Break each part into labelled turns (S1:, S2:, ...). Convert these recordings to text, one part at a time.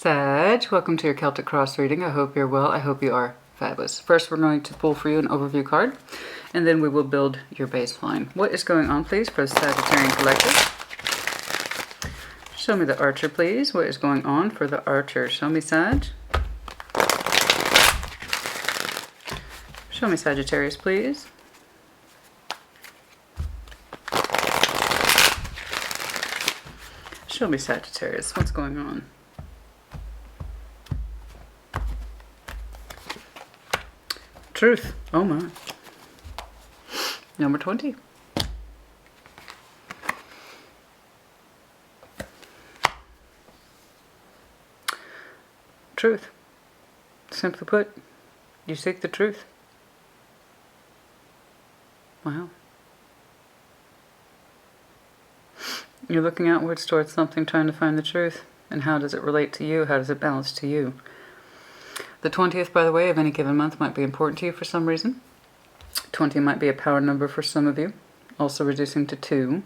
S1: Sag, welcome to your Celtic Cross reading. I hope you're well. I hope you are fabulous. First, we're going to pull for you an overview card, and then we will build your baseline. What is going on, please, for the Sagittarian Collective? Show me the Archer, please. What is going on for the Archer? Show me Sag. Show me Sagittarius, please. Show me Sagittarius. What's going on? Truth. Oh my. Number 20. Truth. Simply put, you seek the truth. Wow. You're looking outwards towards something, trying to find the truth. And how does it relate to you? How does it balance to you? The 20th, by the way, of any given month might be important to you for some reason. 20 might be a power number for some of you. Also reducing to 2,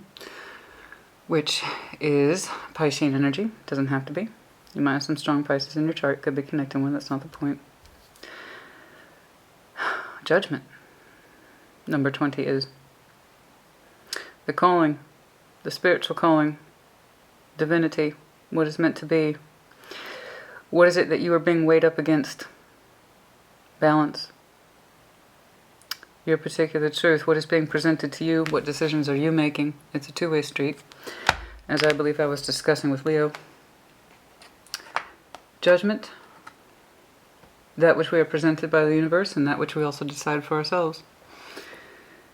S1: which is Piscean energy. Doesn't have to be. You might have some strong Pisces in your chart. Could be connecting one. That's not the point. Judgment. Number 20 is the calling, the spiritual calling, divinity, what is meant to be. What is it that you are being weighed up against? Balance. Your particular truth. What is being presented to you? What decisions are you making? It's a two-way street, as I believe I was discussing with Leo. Judgment. That which we are presented by the universe and that which we also decide for ourselves.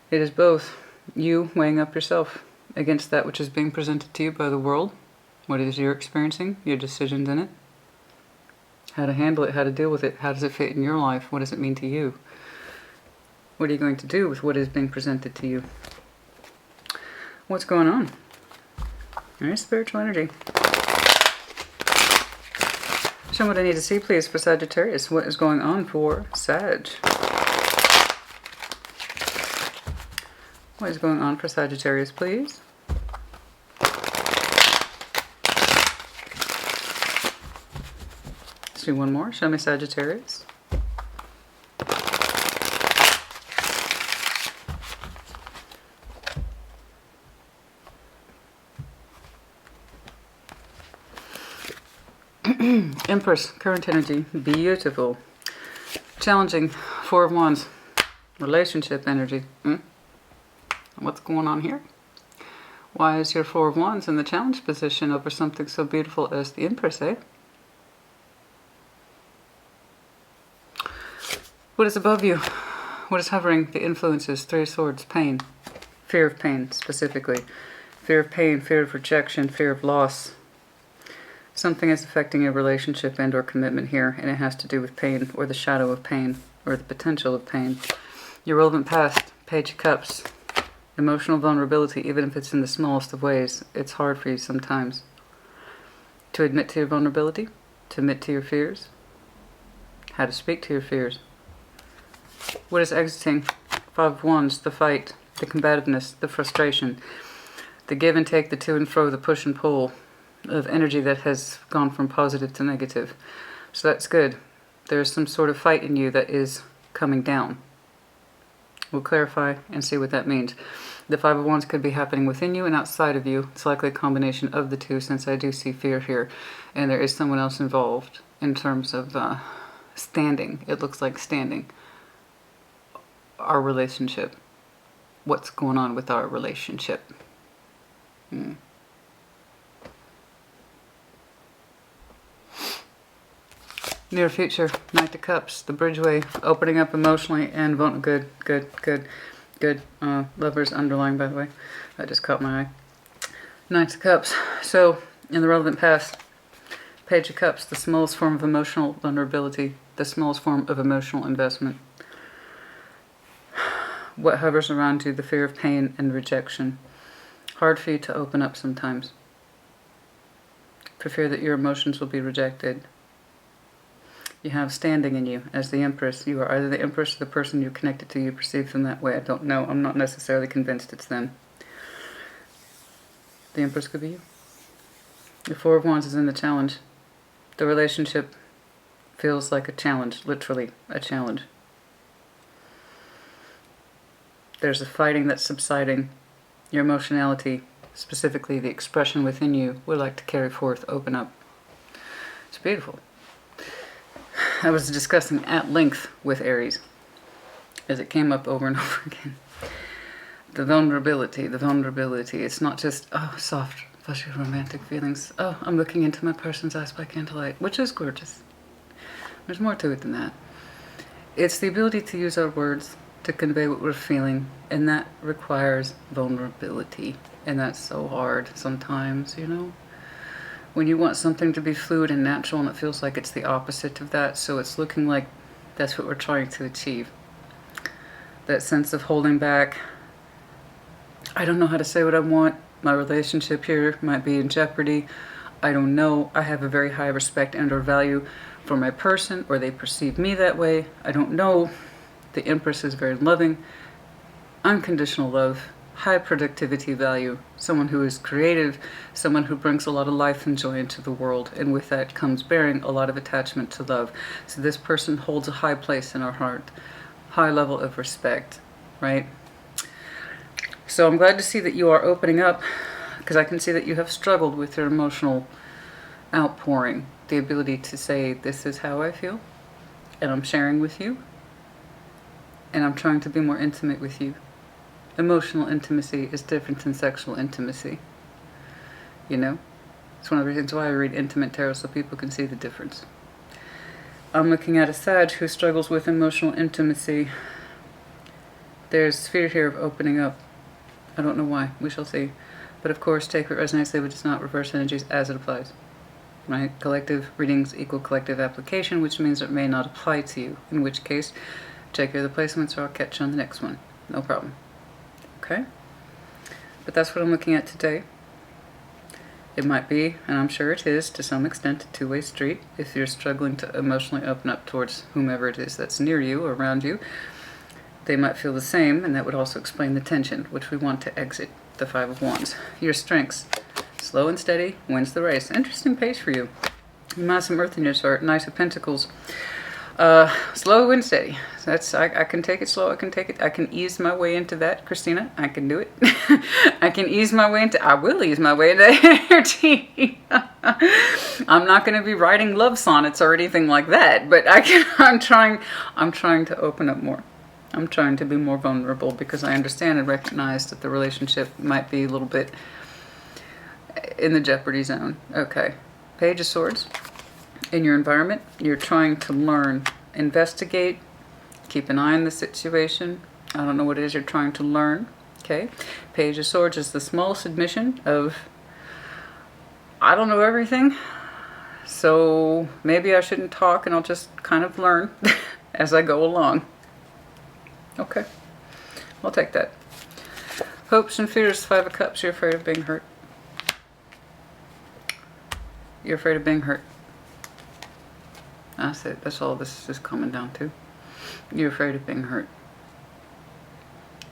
S1: It is both you weighing up yourself against that which is being presented to you by the world. What it is you're experiencing, your decisions in it. How to handle it, how to deal with it, how does it fit in your life, what does it mean to you? What are you going to do with what is being presented to you? What's going on? There's spiritual energy. Show me what I need to see, please, for Sagittarius. What is going on for Sag? What is going on for Sagittarius, please? Let's do one more. Show me Sagittarius. Empress, current energy, beautiful. Challenging, Four of Wands, relationship energy. What's going on here? Why is your Four of Wands in the challenge position over something so beautiful as the Empress, eh? What is above you? What is hovering? The influences, Three of Swords, pain. Fear of pain, specifically. Fear of pain, fear of rejection, fear of loss. Something is affecting your relationship and or commitment here, and it has to do with pain, or the shadow of pain, or the potential of pain. Your relevant past, Page of Cups. Emotional vulnerability, even if it's in the smallest of ways. It's hard for you sometimes to admit to your vulnerability, to admit to your fears, how to speak to your fears. What is exiting? Five of Wands, the fight, the combativeness, the frustration, the give and take, the to and fro, the push and pull of energy that has gone from positive to negative. So that's good. There's some sort of fight in you that is coming down. We'll clarify and see what that means. The Five of Wands could be happening within you and outside of you. It's likely a combination of the two, since I do see fear here. And there is someone else involved in terms of standing. It looks like standing. Our relationship. What's going on with our relationship? Near future, Knight of Cups, the bridgeway, opening up emotionally and good. Lovers underlying, by the way. That just caught my eye. Knight of Cups. So, in the relevant past, Page of Cups, the smallest form of emotional vulnerability, the smallest form of emotional investment. What hovers around you, the fear of pain and rejection. Hard for you to open up sometimes. For fear that your emotions will be rejected. You have standing in you as the Empress. You are either the Empress or the person you're connected to. You perceive them that way. I don't know. I'm not necessarily convinced it's them. The Empress could be you. The Four of Wands is in the challenge. The relationship feels like a challenge, literally a challenge. There's a fighting that's subsiding. Your emotionality, specifically the expression within you, would like to carry forth, open up. It's beautiful. I was discussing at length with Aries, as it came up over and over again. The vulnerability. It's not just, oh, soft, fuzzy, romantic feelings. Oh, I'm looking into my person's eyes by candlelight, which is gorgeous. There's more to it than that. It's the ability to use our words to convey what we're feeling, and that requires vulnerability. And that's so hard sometimes, you know? When you want something to be fluid and natural, and it feels like it's the opposite of that, so it's looking like that's what we're trying to achieve. That sense of holding back. I don't know how to say what I want. My relationship here might be in jeopardy. I don't know. I have a very high respect and or value for my person, or they perceive me that way. I don't know. The Empress is very loving, unconditional love, high productivity value, someone who is creative, someone who brings a lot of life and joy into the world, and with that comes bearing a lot of attachment to love. So this person holds a high place in our heart, high level of respect, right? So I'm glad to see that you are opening up, because I can see that you have struggled with your emotional outpouring, the ability to say, this is how I feel, and I'm sharing with you, and I'm trying to be more intimate with you. Emotional intimacy is different than sexual intimacy. You know? It's one of the reasons why I read intimate tarot, so people can see the difference. I'm looking at a Sag who struggles with emotional intimacy. There's fear here of opening up. I don't know why. We shall see. But of course, take what resonates, leave what does not, reverse energies as it applies. Right? Collective readings equal collective application, which means it may not apply to you. In which case, check your other placements, or I'll catch you on the next one. No problem. Okay? But that's what I'm looking at today. It might be, and I'm sure it is, to some extent, a two-way street. If you're struggling to emotionally open up towards whomever it is that's near you or around you, they might feel the same, and that would also explain the tension, which we want to exit. The Five of Wands. Your strengths. Slow and steady wins the race. Interesting pace for you. You might have some earth in your chart. Knight of Pentacles. Slow and steady. So that's I can take it slow. I can take it. I can ease my way into that, Christina. I can do it. I can ease my way into. I will ease my way into energy. I'm not going to be writing love sonnets or anything like that, but I can. I'm trying to open up more. I'm trying to be more vulnerable because I understand and recognize that the relationship might be a little bit in the jeopardy zone. Okay. Page of Swords. In your environment, you're trying to learn, investigate, keep an eye on the situation. I don't know what it is you're trying to learn. Okay. Page of Swords is the smallest admission of, I don't know everything, so maybe I shouldn't talk and I'll just kind of learn as I go along. Okay, I'll take that. Hopes and fears, Five of Cups. You're afraid of being hurt. You're afraid of being hurt. That's it. That's all this is coming down to. You're afraid of being hurt.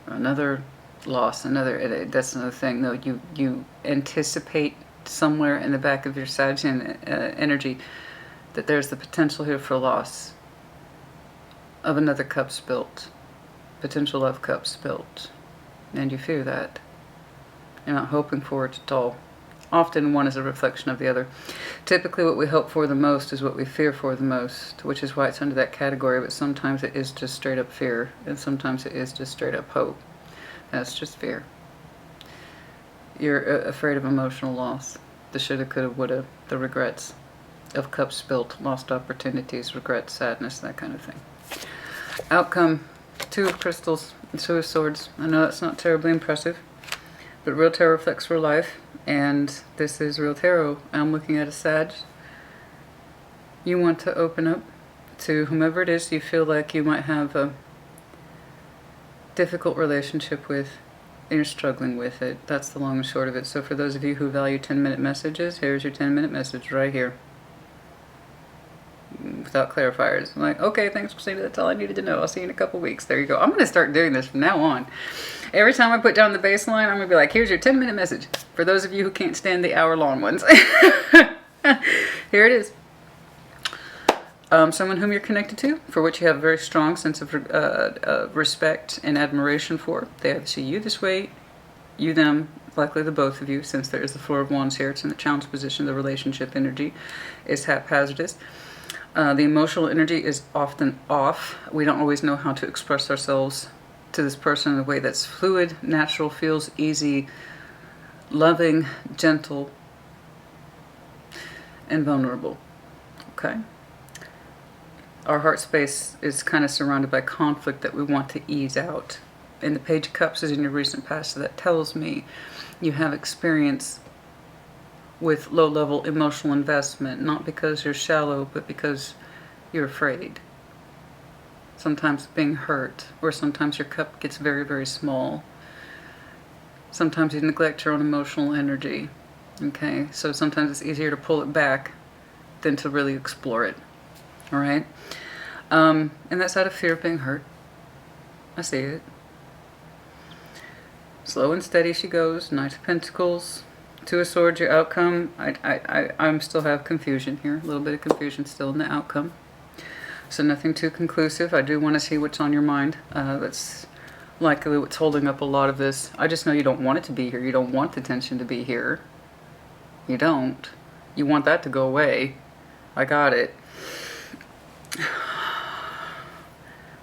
S1: Another loss. That's another thing, though. You anticipate somewhere in the back of your Sagittarian energy that there's the potential here for loss of another cup spilt. Potential love cup spilt, and you fear that. You're not hoping for it at all. Often one is a reflection of the other. Typically what we hope for the most is what we fear for the most, which is why it's under that category, but sometimes it is just straight up fear, and sometimes it is just straight up hope. That's just fear. You're afraid of emotional loss. The shoulda, coulda, woulda, the regrets of cups spilt, lost opportunities, regrets, sadness, that kind of thing. Outcome. Two of Crystals and Two of Swords. I know that's not terribly impressive, but real tarot reflects real life, and this is real tarot. I'm looking at a Sag. You want to open up to whomever it is you feel like you might have a difficult relationship with, and you're struggling with it. That's the long and short of it. So for those of you who value 10-minute messages, here's your 10-minute message right here. Without clarifiers. I'm like, okay, thanks, Christina. That's all I needed to know. I'll see you in a couple weeks. There you go. I'm going to start doing this from now on. Every time I put down the baseline, I'm going to be like, here's your 10-minute message. For those of you who can't stand the hour-long ones. Here it is. Someone whom you're connected to, for which you have a very strong sense of respect and admiration for. They either see you this way, you them, likely the both of you, since there is the Four of Wands here. It's in the challenge position. The relationship energy is haphazardous. The emotional energy is often off. We don't always know how to express ourselves to this person in a way that's fluid, natural, feels easy, loving, gentle, and vulnerable. Okay? Our heart space is kind of surrounded by conflict that we want to ease out. And the Page of Cups is in your recent past, so that tells me you have experience with low-level emotional investment, not because you're shallow, but because you're afraid. Sometimes being hurt, or sometimes your cup gets very, very small. Sometimes you neglect your own emotional energy. Okay, so sometimes it's easier to pull it back than to really explore it. All right? And that's out of fear of being hurt. I see it. Slow and steady she goes. Knight of Pentacles. Two of Swords, your outcome. I still have confusion here. A little bit of confusion still in the outcome. So nothing too conclusive. I do want to see what's on your mind. That's likely what's holding up a lot of this. I just know you don't want it to be here. You don't want the tension to be here. You don't. You want that to go away. I got it.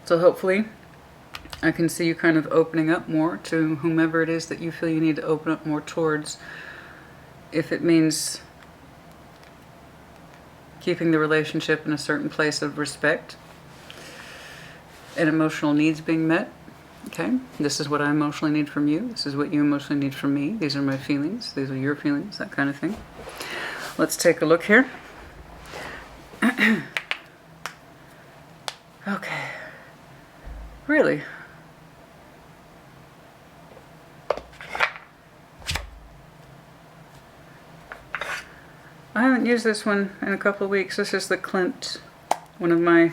S1: So hopefully I can see you kind of opening up more to whomever it is that you feel you need to open up more towards. If it means keeping the relationship in a certain place of respect and emotional needs being met. Okay, this is what I emotionally need from you. This is what you emotionally need from me. These are my feelings. These are your feelings, that kind of thing. Let's take a look here. Okay. Really? I haven't used this one in a couple of weeks. This is the Klimt, one of my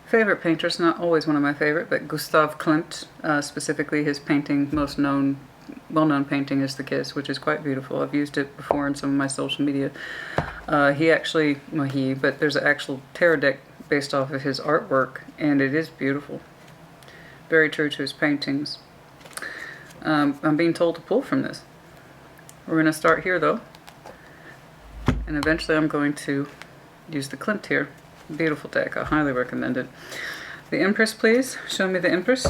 S1: favorite painters. Not always one of my favorite, but Gustav Klimt, specifically his painting, well-known painting is The Kiss, which is quite beautiful. I've used it before in some of my social media. But there's an actual tarot deck based off of his artwork, and it is beautiful. Very true to his paintings. I'm being told to pull from this. We're going to start here, though. And eventually I'm going to use the Klimt here. Beautiful deck. I highly recommend it. The Empress, please. Show me the Empress.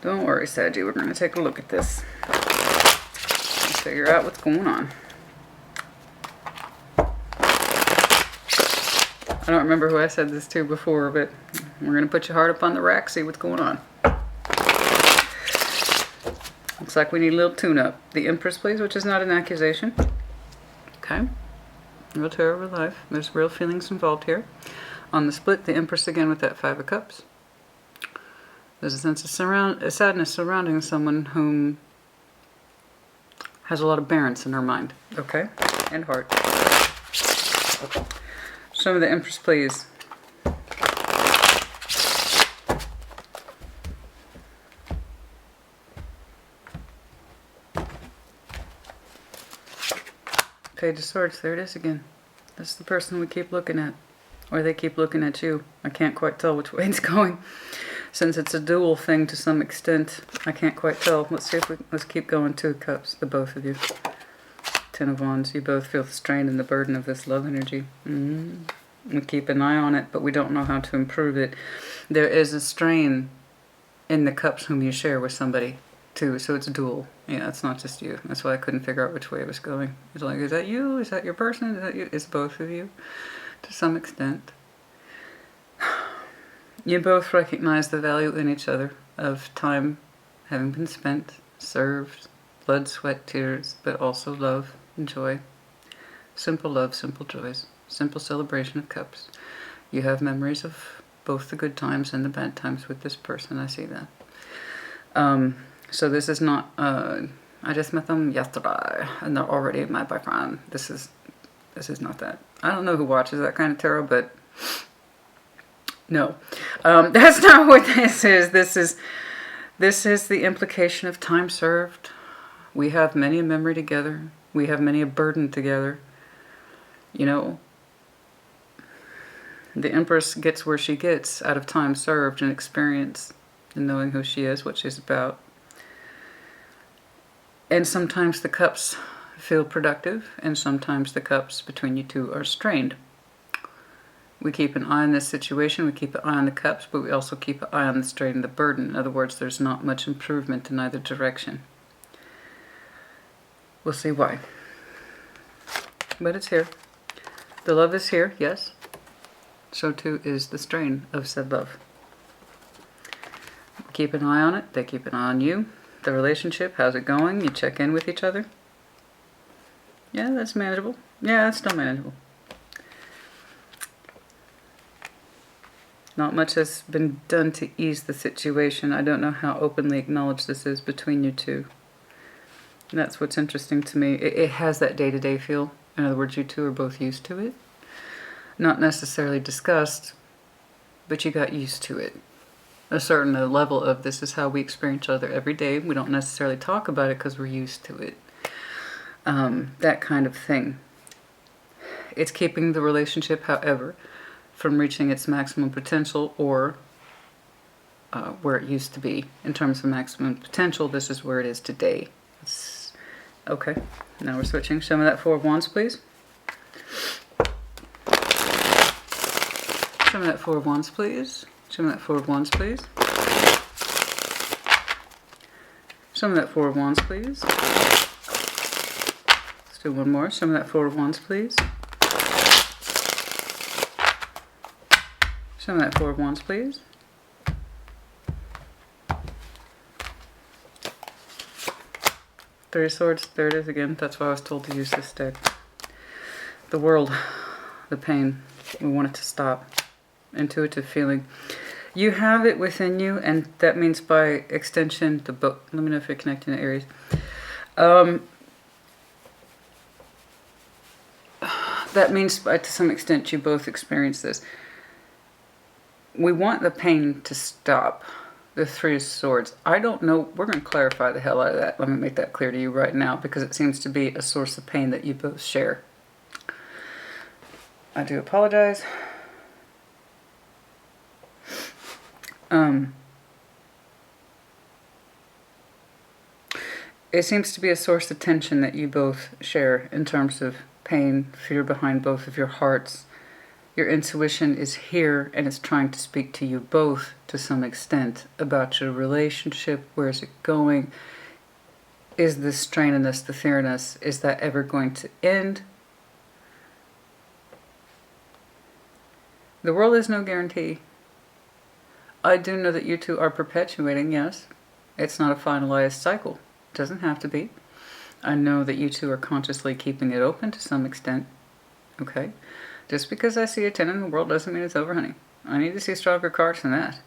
S1: Don't worry, Saggy. We're going to take a look at this. And figure out what's going on. I don't remember who I said this to before, but we're going to put your heart up on the rack, see what's going on. Looks like we need a little tune-up. The Empress, please, which is not an accusation. Okay. Real tarot, real life. There's real feelings involved here. On the split, the Empress again with that Five of Cups. There's a sense of sadness surrounding someone whom has a lot of barrenness in her mind. Okay? And heart. Okay. Show me the Empress, please. Page of Swords, there it is again. That's the person we keep looking at. Or they keep looking at you. I can't quite tell which way it's going. Since it's a dual thing to some extent, I can't quite tell. Let's see if let's keep going. Two of Cups, the both of you. Ten of Wands, you both feel the strain and the burden of this love energy. We keep an eye on it, but we don't know how to improve it. There is a strain in the cups whom you share with somebody, too, so it's dual. Yeah, it's not just you. That's why I couldn't figure out which way it was going. It's like, is that you? Is that your person? Is that you? It's both of you, to some extent. You both recognize the value in each other of time having been spent, served, blood, sweat, tears, but also love and joy. Simple love, simple joys. Simple celebration of cups. You have memories of both the good times and the bad times with this person. I see that. So this is not, I just met them yesterday and they're already my boyfriend. This is not that. I don't know who watches that kind of tarot, but no. That's not what this is. This is the implication of time served. We have many a memory together. We have many a burden together. You know, the Empress gets where she gets out of time served and experience and knowing who she is, what she's about. And sometimes the cups feel productive, and sometimes the cups between you two are strained. We keep an eye on this situation, we keep an eye on the cups, but we also keep an eye on the strain and the burden. In other words, there's not much improvement in either direction. We'll see why. But it's here. The love is here, yes. So too is the strain of said love. Keep an eye on it, they keep an eye on you. The relationship, how's it going? You check in with each other. Yeah, that's manageable. Yeah, that's still manageable. Not much has been done to ease the situation. I don't know how openly acknowledged this is between you two. And that's what's interesting to me. It has that day-to-day feel. In other words, you two are both used to it. Not necessarily discussed, but you got used to it. A certain level of this is how we experience each other every day. We don't necessarily talk about it because we're used to it. That kind of thing. It's keeping the relationship, however, from reaching its maximum potential or where it used to be. In terms of maximum potential, this is where it is today. Okay, now we're switching. Show me that Four of Wands, please. Show me that Four of Wands, please. Show me that Four of Wands, please. Show me that Four of Wands, please. Let's do one more. Show me that Four of Wands, please. Show me that Four of Wands, please. Three of Swords. There it is again. That's why I was told to use this deck. The world. The pain. We want it to stop. Intuitive feeling. You have it within you, and that means by extension the book. Let me know if you're connecting to Aries. That means to some extent you both experience this. We want the pain to stop. The Three of Swords. I don't know. We're going to clarify the hell out of that. Let me make that clear to you right now, because it seems to be a source of pain that you both share. I do apologize. It seems to be a source of tension that you both share in terms of pain, fear behind both of your hearts. Your intuition is here and it's trying to speak to you both to some extent about your relationship. Where's it going? Is this strain in this, the fear in us, is that ever going to end? The world is no guarantee. I do know that you two are perpetuating, yes. It's not a finalized cycle. It doesn't have to be. I know that you two are consciously keeping it open to some extent. Okay? Just because I see a 10 in the world doesn't mean it's over, honey. I need to see stronger cards than that.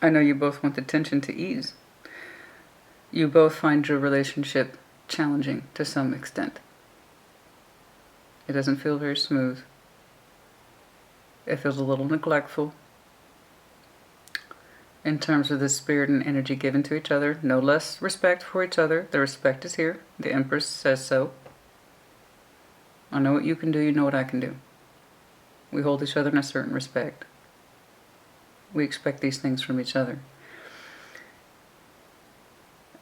S1: I know you both want the tension to ease. You both find your relationship challenging to some extent. It doesn't feel very smooth. It feels a little neglectful. In terms of the spirit and energy given to each other, no less respect for each other. The respect is here. The Empress says so. I know what you can do, you know what I can do. We hold each other in a certain respect. We expect these things from each other.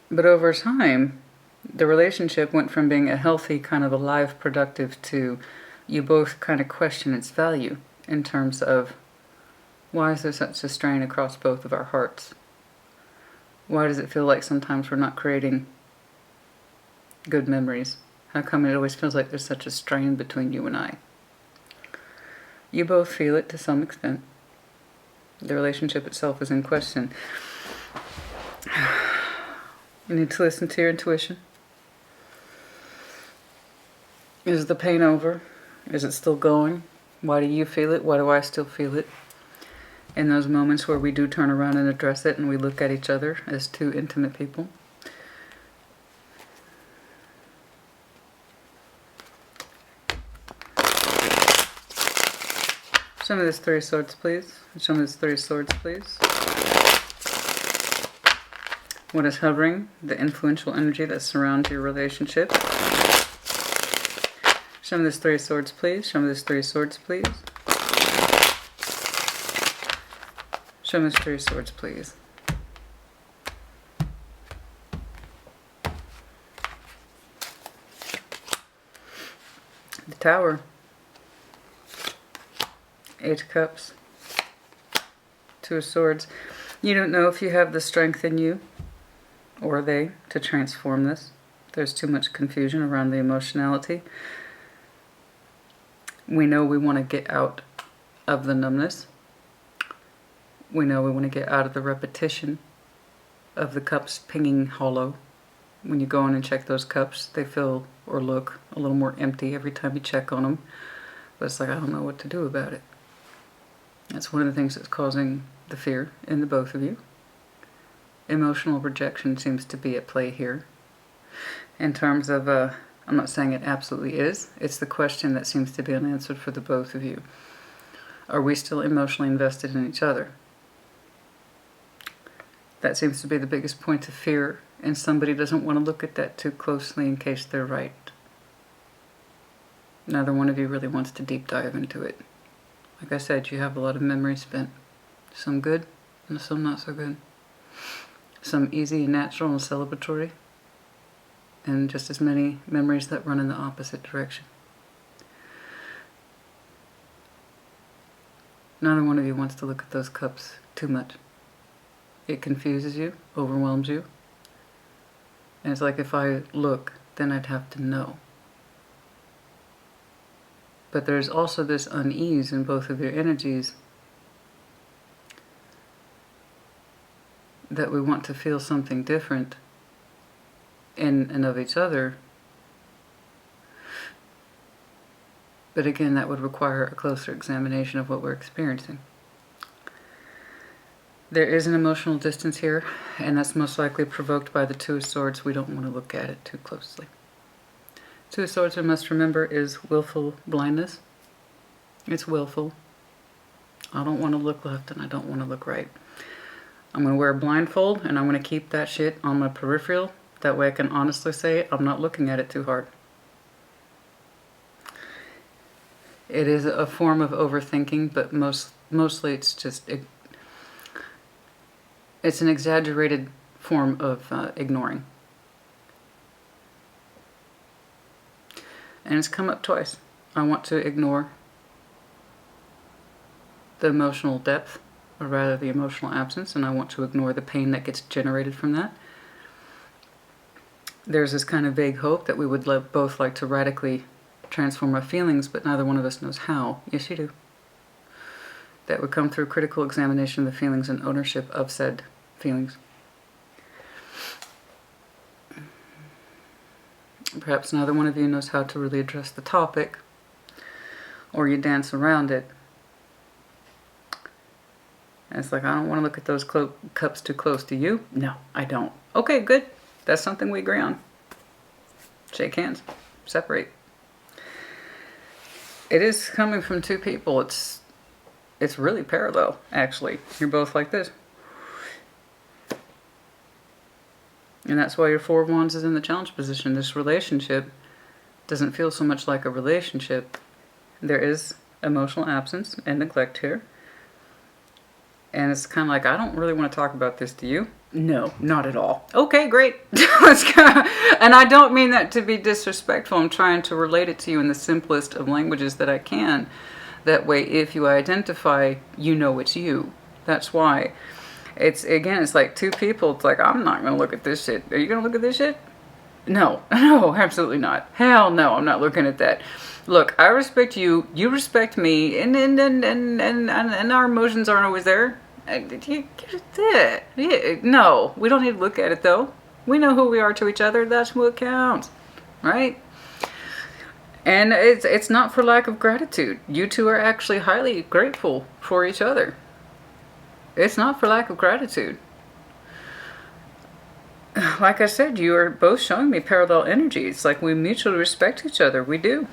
S1: But over time, the relationship went from being a healthy, kind of alive, productive to you both kind of question its value in terms of why is there such a strain across both of our hearts? Why does it feel like sometimes we're not creating good memories? How come it always feels like there's such a strain between you and I? You both feel it to some extent. The relationship itself is in question. You need to listen to your intuition. Is the pain over? Is it still going? Why do you feel it? Why do I still feel it? In those moments where we do turn around and address it and we look at each other as two intimate people. Show me this Three of Swords, please. Show me this Three of Swords, please. What is hovering? The influential energy that surrounds your relationship. Show me this Three of Swords, please. Show me this Three of Swords, please. Show me this Three of Swords, please. The Tower. Eight of Cups. Two of Swords. You don't know if you have the strength in you, or they, to transform this. There's too much confusion around the emotionality. We know we want to get out of the numbness. We know we want to get out of the repetition of the cups pinging hollow. When you go in and check those cups, they feel or look a little more empty every time you check on them. But it's like, I don't know what to do about it. That's one of the things that's causing the fear in the both of you. Emotional rejection seems to be at play here. In terms of, I'm not saying it absolutely is. It's the question that seems to be unanswered for the both of you. Are we still emotionally invested in each other? That seems to be the biggest point of fear, and somebody doesn't want to look at that too closely in case they're right. Neither one of you really wants to deep dive into it. Like I said, you have a lot of memories spent. Some good and some not so good. Some easy and natural and celebratory. And just as many memories that run in the opposite direction. Neither one of you wants to look at those cups too much. It confuses you, overwhelms you. And it's like, if I look, then I'd have to know. But there's also this unease in both of your energies that we want to feel something different in and of each other. But again, that would require a closer examination of what we're experiencing. There is an emotional distance here, and that's most likely provoked by the Two of Swords. We don't want to look at it too closely. Two of Swords, we must remember, is willful blindness. It's willful. I don't want to look left and I don't want to look right. I'm going to wear a blindfold and I'm going to keep that shit on my peripheral. That way I can honestly say I'm not looking at it too hard. It is a form of overthinking, but mostly it's just... It's an exaggerated form of ignoring. And it's come up twice. I want to ignore the emotional depth, or rather the emotional absence, and I want to ignore the pain that gets generated from that. There's this kind of vague hope that we would both like to radically transform our feelings, but neither one of us knows how. Yes, you do. That would come through critical examination of the feelings and ownership of said feelings. Perhaps neither one of you knows how to really address the topic, or you dance around it. And it's like, I don't want to look at those cups too close. Do you? No, I don't. Okay, good. That's something we agree on. Shake hands. Separate. It is coming from two people. It's really parallel, actually. You're both like this. And that's why your Four of Wands is in the challenge position. This relationship doesn't feel so much like a relationship. There is emotional absence and neglect here. And it's kind of like, I don't really want to talk about this, do you? No, not at all. Okay, great. Let's go. And I don't mean that to be disrespectful. I'm trying to relate it to you in the simplest of languages that I can. That way, if you identify, you know it's you. That's why. It's like two people. It's like, I'm not going to look at this shit. Are you going to look at this shit? No, absolutely not. Hell no, I'm not looking at that. Look, I respect you. You respect me, and our emotions aren't always there. No, we don't need to look at it though. We know who we are to each other. That's what counts, right? And it's not for lack of gratitude. You two are actually highly grateful for each other. It's not for lack of gratitude. Like I said, you are both showing me parallel energies. Like, we mutually respect each other. We do.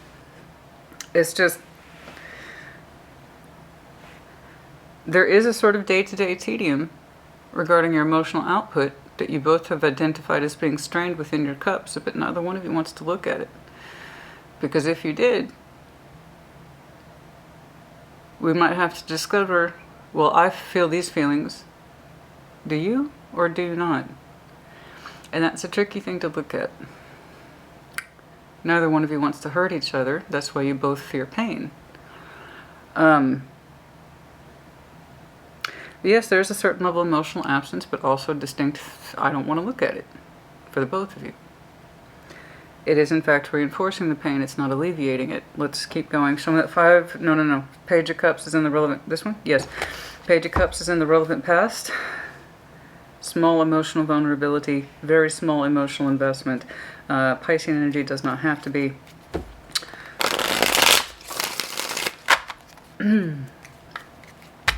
S1: It's just, There is a sort of day-to-day tedium regarding your emotional output that you both have identified as being strained within your cups, but neither one of you wants to look at it. Because if you did, we might have to discover, well, I feel these feelings. Do you or do you not? And that's a tricky thing to look at. Neither one of you wants to hurt each other. That's why you both fear pain. Yes, there's a certain level of emotional absence, but also distinct, I don't want to look at it, for the both of you. It is, in fact, reinforcing the pain. It's not alleviating it. Let's keep going. Show me that 5. No. Page of Cups is in the relevant... This one? Yes. Page of Cups is in the relevant past. Small emotional vulnerability. Very small emotional investment. Piscean energy does not have to be.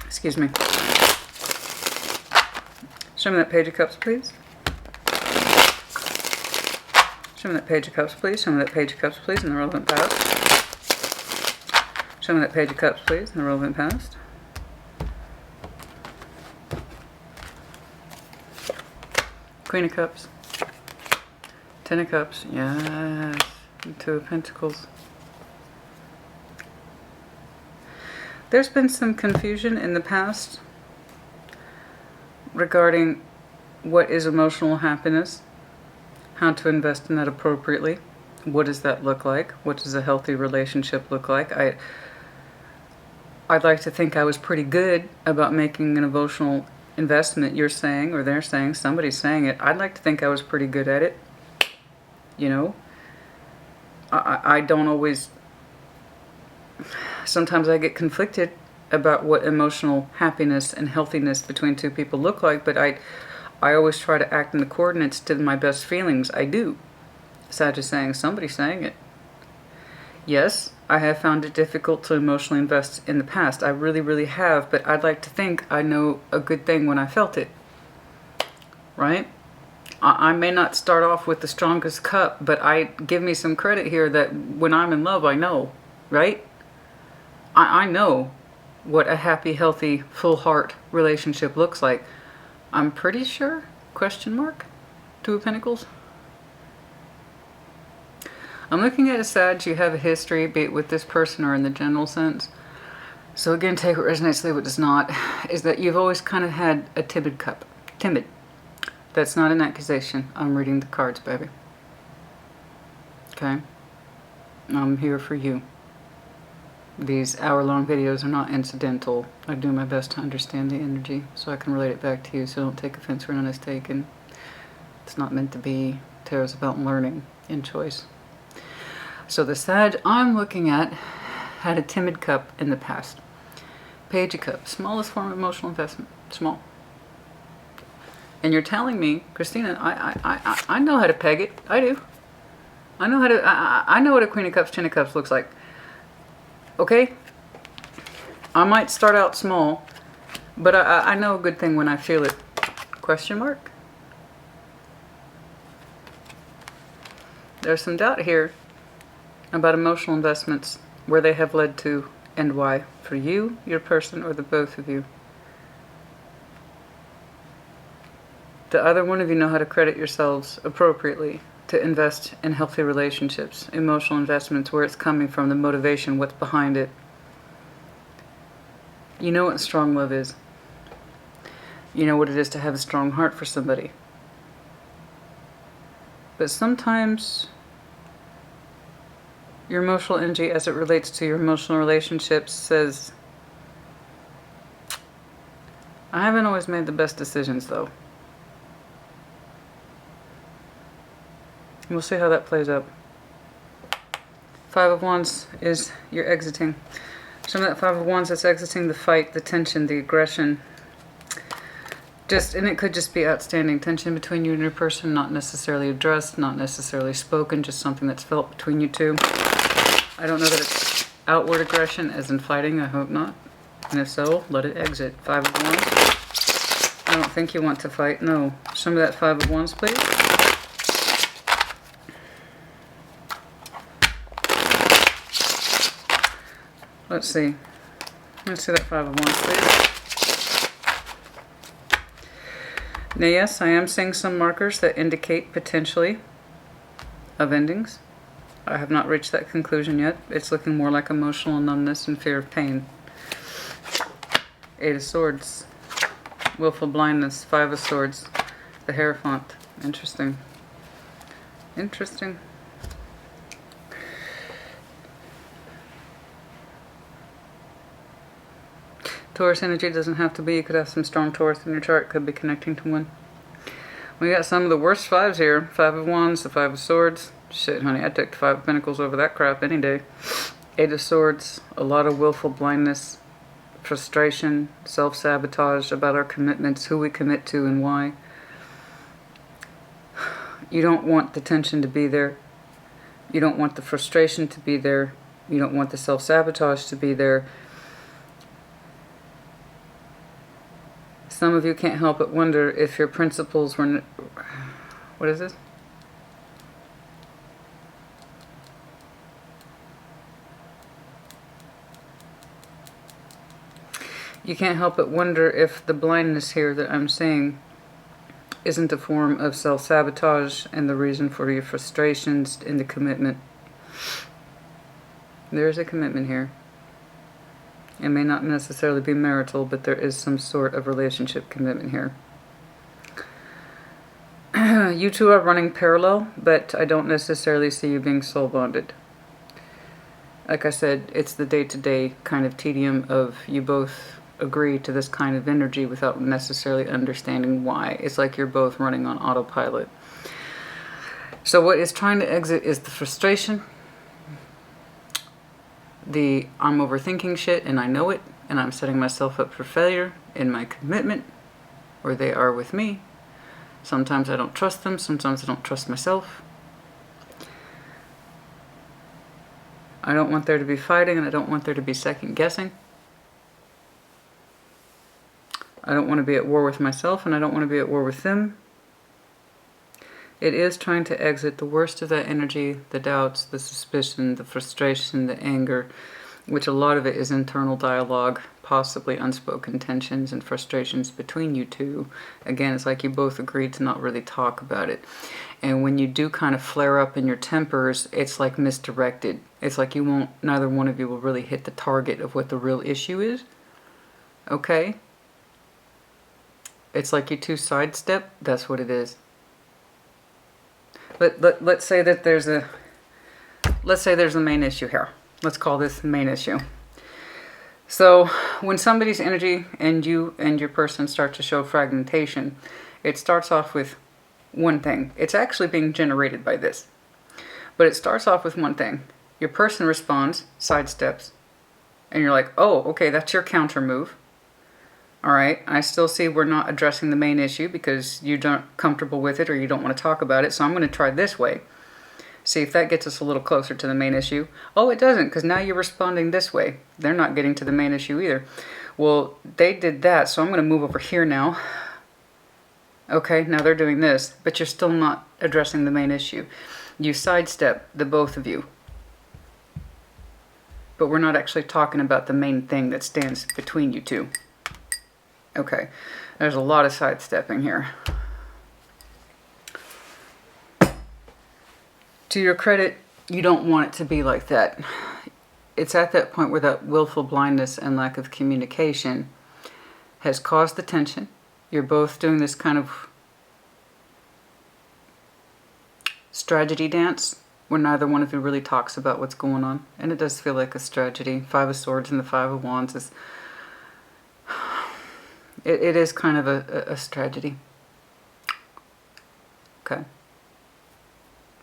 S1: Excuse me. Show me that Page of Cups, please. Show me that Page of Cups, please. Show me that Page of Cups, please, in the relevant past. Show me that Page of Cups, please, in the relevant past. Queen of Cups. Ten of Cups. Yes. Two of Pentacles. There's been some confusion in the past regarding what is emotional happiness, how to invest in that appropriately, what does that look like, what does a healthy relationship look like. I'd like to think I was pretty good about making an emotional investment. You're saying, or they're saying, somebody's saying it. I'd like to think I was pretty good at it. You know, I don't always, sometimes I get conflicted about what emotional happiness and healthiness between two people look like, but I always try to act in the coordinates to my best feelings. I do. Sag is saying, somebody's saying it. Yes, I have found it difficult to emotionally invest in the past. I really, really have, but I'd like to think I know a good thing when I felt it. Right? I may not start off with the strongest cup, but give me some credit here that when I'm in love, I know. Right? I know what a happy, healthy, full heart relationship looks like. I'm pretty sure? Question mark? Two of Pentacles? I'm looking at a Sag. You have a history, be it with this person or in the general sense. So again, take what resonates, leave what does not. Is that you've always kind of had a timid cup. Timid. That's not an accusation. I'm reading the cards, baby. Okay? I'm here for you. These hour-long videos are not incidental. I do my best to understand the energy so I can relate it back to you, so don't take offense for none is taken. It's not meant to be. Tarot's about learning and choice. So the Sag I'm looking at had a timid cup in the past. Page of Cups. Smallest form of emotional investment. Small. And you're telling me, Christina, I know how to peg it. I do. I know how to... I know what a Queen of Cups, Ten of Cups looks like. Okay? I might start out small, but I know a good thing when I feel it. Question mark? There's some doubt here about emotional investments, where they have led to and why. For you, your person, or the both of you. The other one of you know how to credit yourselves appropriately to invest in healthy relationships, emotional investments, where it's coming from, the motivation, what's behind it. You know what strong love is. You know what it is to have a strong heart for somebody. But sometimes your emotional energy as it relates to your emotional relationships says, I haven't always made the best decisions though. We'll see how that plays out. Five of Wands is you're exiting. Some of that Five of Wands that's exiting the fight, the tension, the aggression. And it could just be outstanding tension between you and your person, not necessarily addressed, not necessarily spoken, just something that's felt between you two. I don't know that it's outward aggression, as in fighting, I hope not. And if so, let it exit. Five of Wands. I don't think you want to fight, no. Some of that Five of Wands, please. Let's see. Let's see that Five of Wands, please. Now, yes, I am seeing some markers that indicate potentially of endings. I have not reached that conclusion yet. It's looking more like emotional numbness and fear of pain. Eight of Swords. Willful blindness. Five of Swords. The Hierophant. Interesting. Interesting. Taurus energy doesn't have to be. You could have some strong Taurus in your chart. Could be connecting to one. We got some of the worst fives here. Five of Wands, the Five of Swords. Shit, honey, I'd take the Five of Pentacles over that crap any day. Eight of Swords. A lot of willful blindness. Frustration. Self-sabotage about our commitments. Who we commit to and why. You don't want the tension to be there. You don't want the frustration to be there. You don't want the self-sabotage to be there. Some of you can't help but wonder if your principles were... What is this? You can't help but wonder if the blindness here that I'm seeing isn't a form of self-sabotage and the reason for your frustrations in the commitment. There is a commitment here. It may not necessarily be marital, but there is some sort of relationship commitment here. You two are running parallel, but I don't necessarily see you being soul bonded. Like I said, it's the day-to-day kind of tedium of you both agree to this kind of energy without necessarily understanding why. It's like you're both running on autopilot. So what is trying to exit is the frustration, the I'm overthinking shit and I know it, and I'm setting myself up for failure in my commitment, or they are with me. Sometimes I don't trust them, sometimes I don't trust myself. I don't want there to be fighting, and I don't want there to be second guessing. I don't want to be at war with myself, and I don't want to be at war with them. It is trying to exit the worst of that energy, the doubts, the suspicion, the frustration, the anger, which a lot of it is internal dialogue, possibly unspoken tensions and frustrations between you two. Again, it's like you both agreed to not really talk about it. And when you do kind of flare up in your tempers, it's like misdirected. It's like you won't, neither one of you will really hit the target of what the real issue is. Okay? It's like you two sidestep. That's what it is. Let's say that there's a main issue here. Let's call this the main issue. So when somebody's energy and you and your person start to show fragmentation, it starts off with one thing. It's actually being generated by this. But it starts off with one thing. Your person responds, sidesteps, and you're like, oh, okay, that's your counter move. All right, I still see we're not addressing the main issue because you aren't comfortable with it or you don't want to talk about it, so I'm going to try this way. See if that gets us a little closer to the main issue. Oh, it doesn't, because now you're responding this way. They're not getting to the main issue either. Well, they did that, so I'm going to move over here now. Okay, now they're doing this, but you're still not addressing the main issue. You sidestep, the both of you. But we're not actually talking about the main thing that stands between you two. Okay, there's a lot of sidestepping here. To your credit, you don't want it to be like that. It's at that point where that willful blindness and lack of communication has caused the tension. You're both doing this kind of strategy dance where neither one of you really talks about what's going on. And it does feel like a strategy. Five of Swords and the Five of Wands is... It is kind of a strategy. Okay.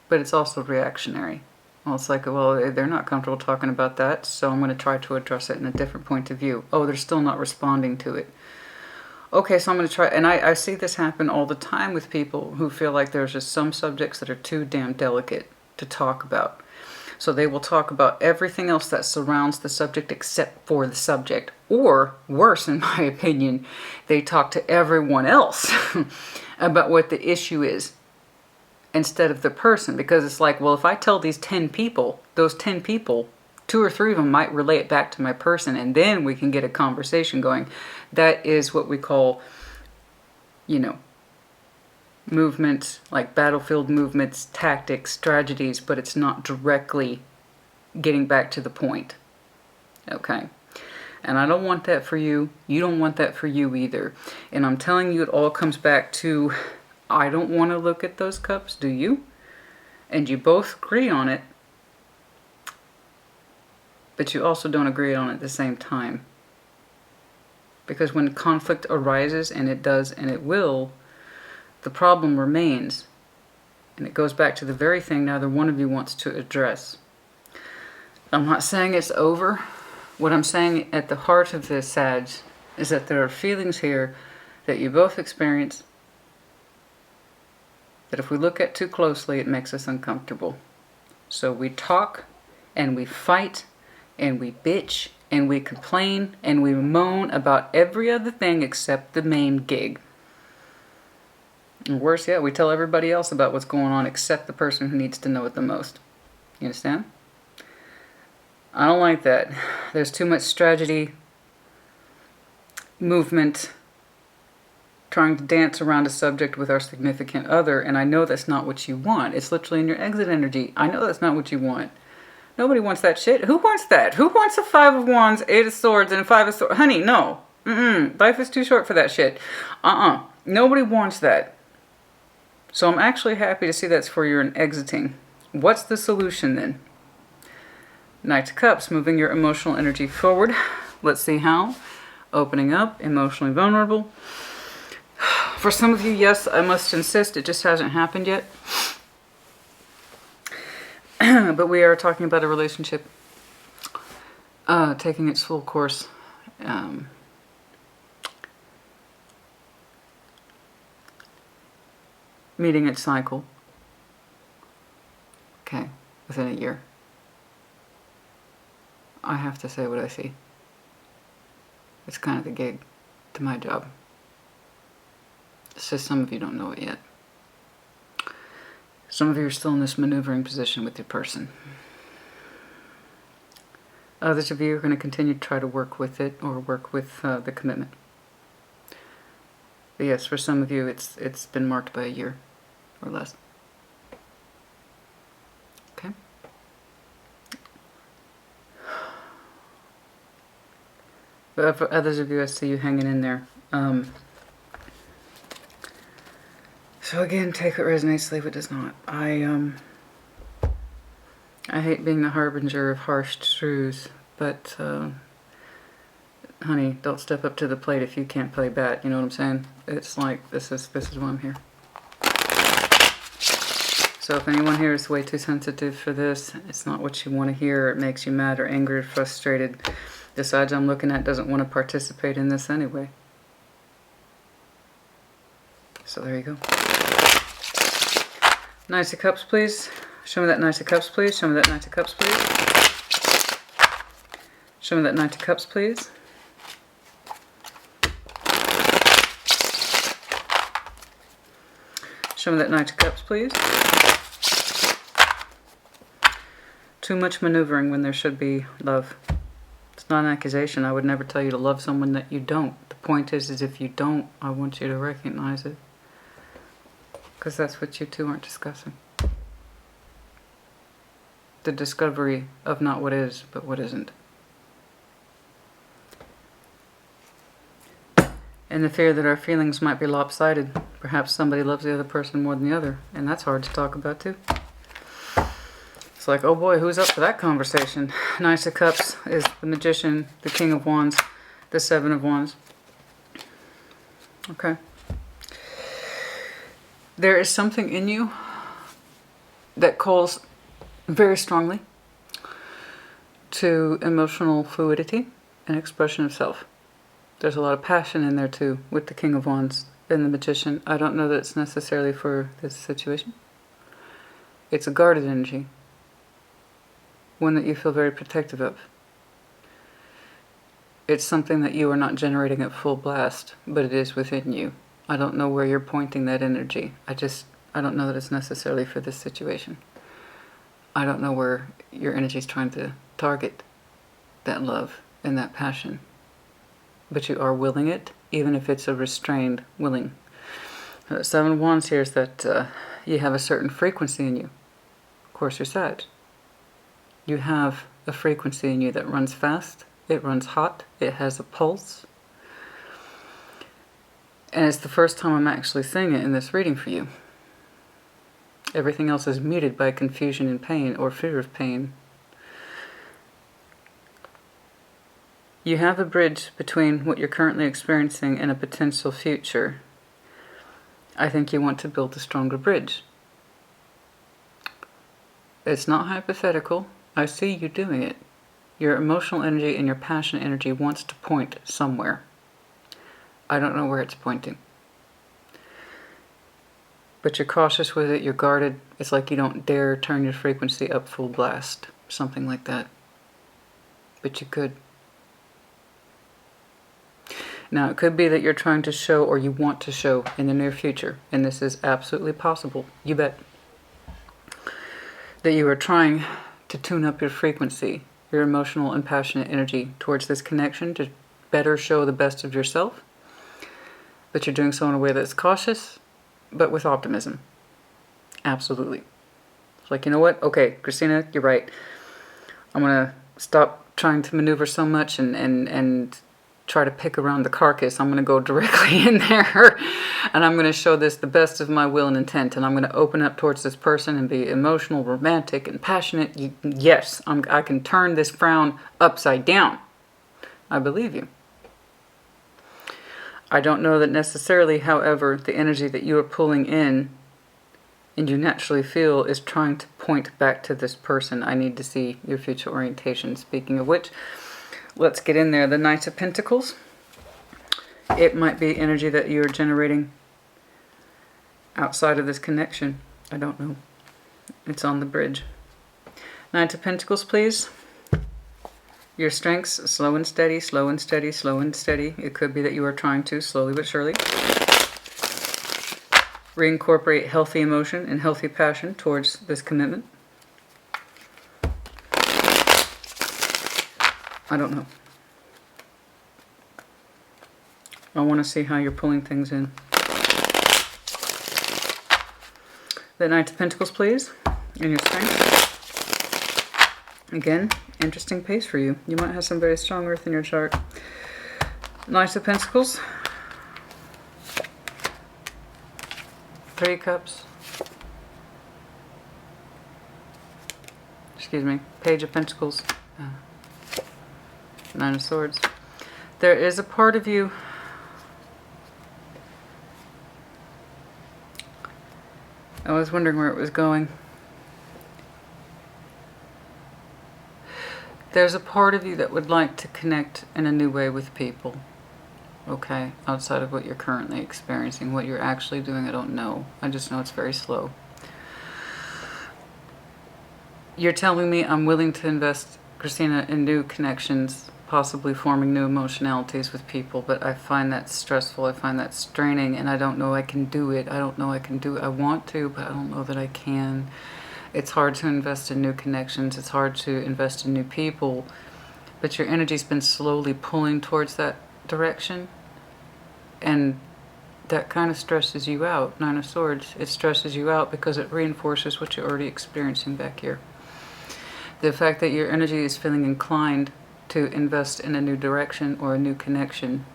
S1: But it's also reactionary. Well, it's like, well, they're not comfortable talking about that, so I'm going to try to address it in a different point of view. Oh, they're still not responding to it. Okay, so I'm going to try, and I see this happen all the time with people who feel like there's just some subjects that are too damn delicate to talk about. So they will talk about everything else that surrounds the subject except for the subject. Or, worse in my opinion, they talk to everyone else about what the issue is instead of the person. Because it's like, well, if I tell these 10 people, those 10 people, 2 or 3 of them might relate back to my person, and then we can get a conversation going. That is what we call, you know, movements, like battlefield movements, tactics, strategies, but it's not directly getting back to the point. Okay? And I don't want that for you. You don't want that for you either. And I'm telling you, it all comes back to, I don't want to look at those cups, do you? And you both agree on it, but you also don't agree on it at the same time. Because when conflict arises, and it does and it will, the problem remains. And it goes back to the very thing neither one of you wants to address. I'm not saying it's over. What I'm saying at the heart of this, Sag, is that there are feelings here that you both experience that if we look at too closely, it makes us uncomfortable. So we talk and we fight and we bitch and we complain and we moan about every other thing except the main gig. And worse yet, we tell everybody else about what's going on except the person who needs to know it the most. You understand? I don't like that. There's too much strategy, movement, trying to dance around a subject with our significant other, and I know that's not what you want. It's literally in your exit energy. I know that's not what you want. Nobody wants that shit. Who wants that? Who wants a 5 of Wands, 8 of Swords, and a 5 of Swords? Honey, no. Life is too short for that shit. Nobody wants that. So I'm actually happy to see that's for you're exiting. What's the solution then? Knight of Cups, moving your emotional energy forward. Let's see how. Opening up, emotionally vulnerable. For some of you, yes, I must insist, it just hasn't happened yet. But we are talking about a relationship taking its full course. Meeting its cycle. Okay, within a year. I have to say what I see. It's kind of the gig to my job. It's just some of you don't know it yet. Some of you are still in this maneuvering position with your person. Others of you are going to continue to try to work with it or work with the commitment. But yes, for some of you, it's been marked by a year or less. Okay? But for others of you, I see you hanging in there. So again, take what resonates, leave what does not. I hate being the harbinger of harsh truths, but honey, don't step up to the plate if you can't play bat. You know what I'm saying? It's like this is why I'm here. So if anyone here is way too sensitive for this, it's not what you want to hear. It makes you mad or angry or frustrated. The side I'm looking at doesn't want to participate in this anyway. So there you go. Knight of Cups, please. Show me that Knight of Cups, please. Show me that Knight of Cups, please. Show me that Knight of Cups, please. Show me that Knight of Cups, please. Too much maneuvering when there should be love. It's not an accusation. I would never tell you to love someone that you don't. The point is if you don't, I want you to recognize it. Because that's what you two aren't discussing. The discovery of not what is, but what isn't. And the fear that our feelings might be lopsided. Perhaps somebody loves the other person more than the other. And that's hard to talk about too. It's like, oh boy, who's up for that conversation? Knight of Cups is the Magician, the King of Wands, the 7 of Wands. Okay. There is something in you that calls very strongly to emotional fluidity and expression of self. There's a lot of passion in there too with the King of Wands and the Magician. I don't know that it's necessarily for this situation. It's a guarded energy. One that you feel very protective of. It's something that you are not generating at full blast, but it is within you. I don't know where you're pointing that energy. I don't know that it's necessarily for this situation. I don't know where your energy is trying to target that love and that passion. But you are willing it, even if it's a restrained willing. Seven of Wands here is that you have a certain frequency in you. Of course, you're Sag. You have a frequency in you that runs fast, it runs hot, it has a pulse. And it's the first time I'm actually seeing it in this reading for you. Everything else is muted by confusion and pain or fear of pain. You have a bridge between what you're currently experiencing and a potential future. I think you want to build a stronger bridge. It's not hypothetical. I see you doing it. Your emotional energy and your passionate energy wants to point somewhere. I don't know where it's pointing. But you're cautious with it, you're guarded. It's like you don't dare turn your frequency up full blast. Something like that. But you could. Now, it could be that you're trying to show, or you want to show, in the near future, and this is absolutely possible, you bet, that you are trying to tune up your frequency, your emotional and passionate energy towards this connection to better show the best of yourself, but you're doing so in a way that's cautious, but with optimism. Absolutely. It's like, you know what? Okay, Christina, you're right. I'm going to stop trying to maneuver so much and try to pick around the carcass. I'm going to go directly in there and I'm going to show this the best of my will and intent, and I'm going to open up towards this person and be emotional, romantic, and passionate. Yes, I can turn this frown upside down. I believe you. I don't know that necessarily, however, the energy that you are pulling in and you naturally feel is trying to point back to this person. I need to see your future orientation. Speaking of which, let's get in there. The Knight of Pentacles. It might be energy that you're generating outside of this connection. I don't know. It's on the bridge. Knight of Pentacles, please. Your strengths, slow and steady, slow and steady, slow and steady. It could be that you are trying to, slowly but surely, reincorporate healthy emotion and healthy passion towards this commitment. I don't know. I want to see how you're pulling things in. The Knight of Pentacles, please, and your strength. Again, interesting pace for you. You might have some very strong earth in your chart. Knight of Pentacles. 3 Cups. Excuse me. Page of Pentacles. 9 of Swords. There is a part of you I was wondering where it was going. There's a part of you that would like to connect in a new way with people. Okay, outside of what you're currently experiencing. What you're actually doing, I don't know. I just know it's very slow. You're telling me I'm willing to invest, Christina, in new connections, possibly forming new emotionalities with people, but I find that stressful, I find that straining, and I don't know I can do it. I don't know I can do it. I want to, but I don't know that I can. It's hard to invest in new connections. It's hard to invest in new people, but your energy's been slowly pulling towards that direction, and that kind of stresses you out. 9 of Swords. It stresses you out because it reinforces what you're already experiencing back here. The fact that your energy is feeling inclined to invest in a new direction or a new connection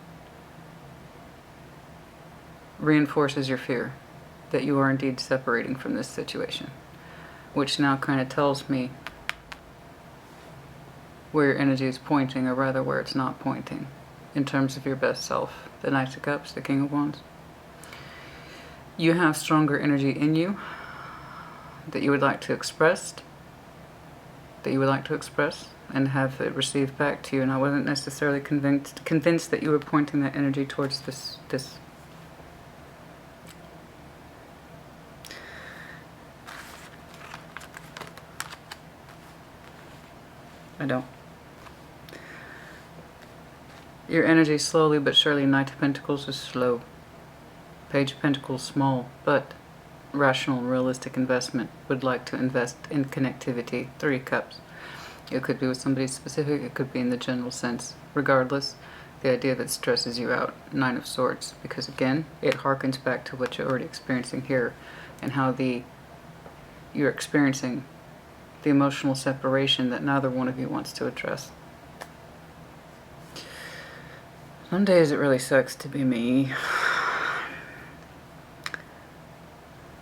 S1: reinforces your fear that you are indeed separating from this situation, which now kind of tells me where your energy is pointing, or rather where it's not pointing, in terms of your best self. The Knight of Cups, the King of Wands. You have stronger energy in you that you would like to express, and have it received back to you. And I wasn't necessarily convinced that you were pointing that energy towards this. I don't. Your energy slowly but surely. Knight of Pentacles is slow. Page of Pentacles, small but rational, realistic investment. Would like to invest in connectivity. 3 Cups. It could be with somebody specific. It could be in the general sense. Regardless, the idea that stresses you out. Nine of Swords, because again, it harkens back to what you're already experiencing here, and how you're experiencing the emotional separation that neither one of you wants to address. Some days it really sucks to be me.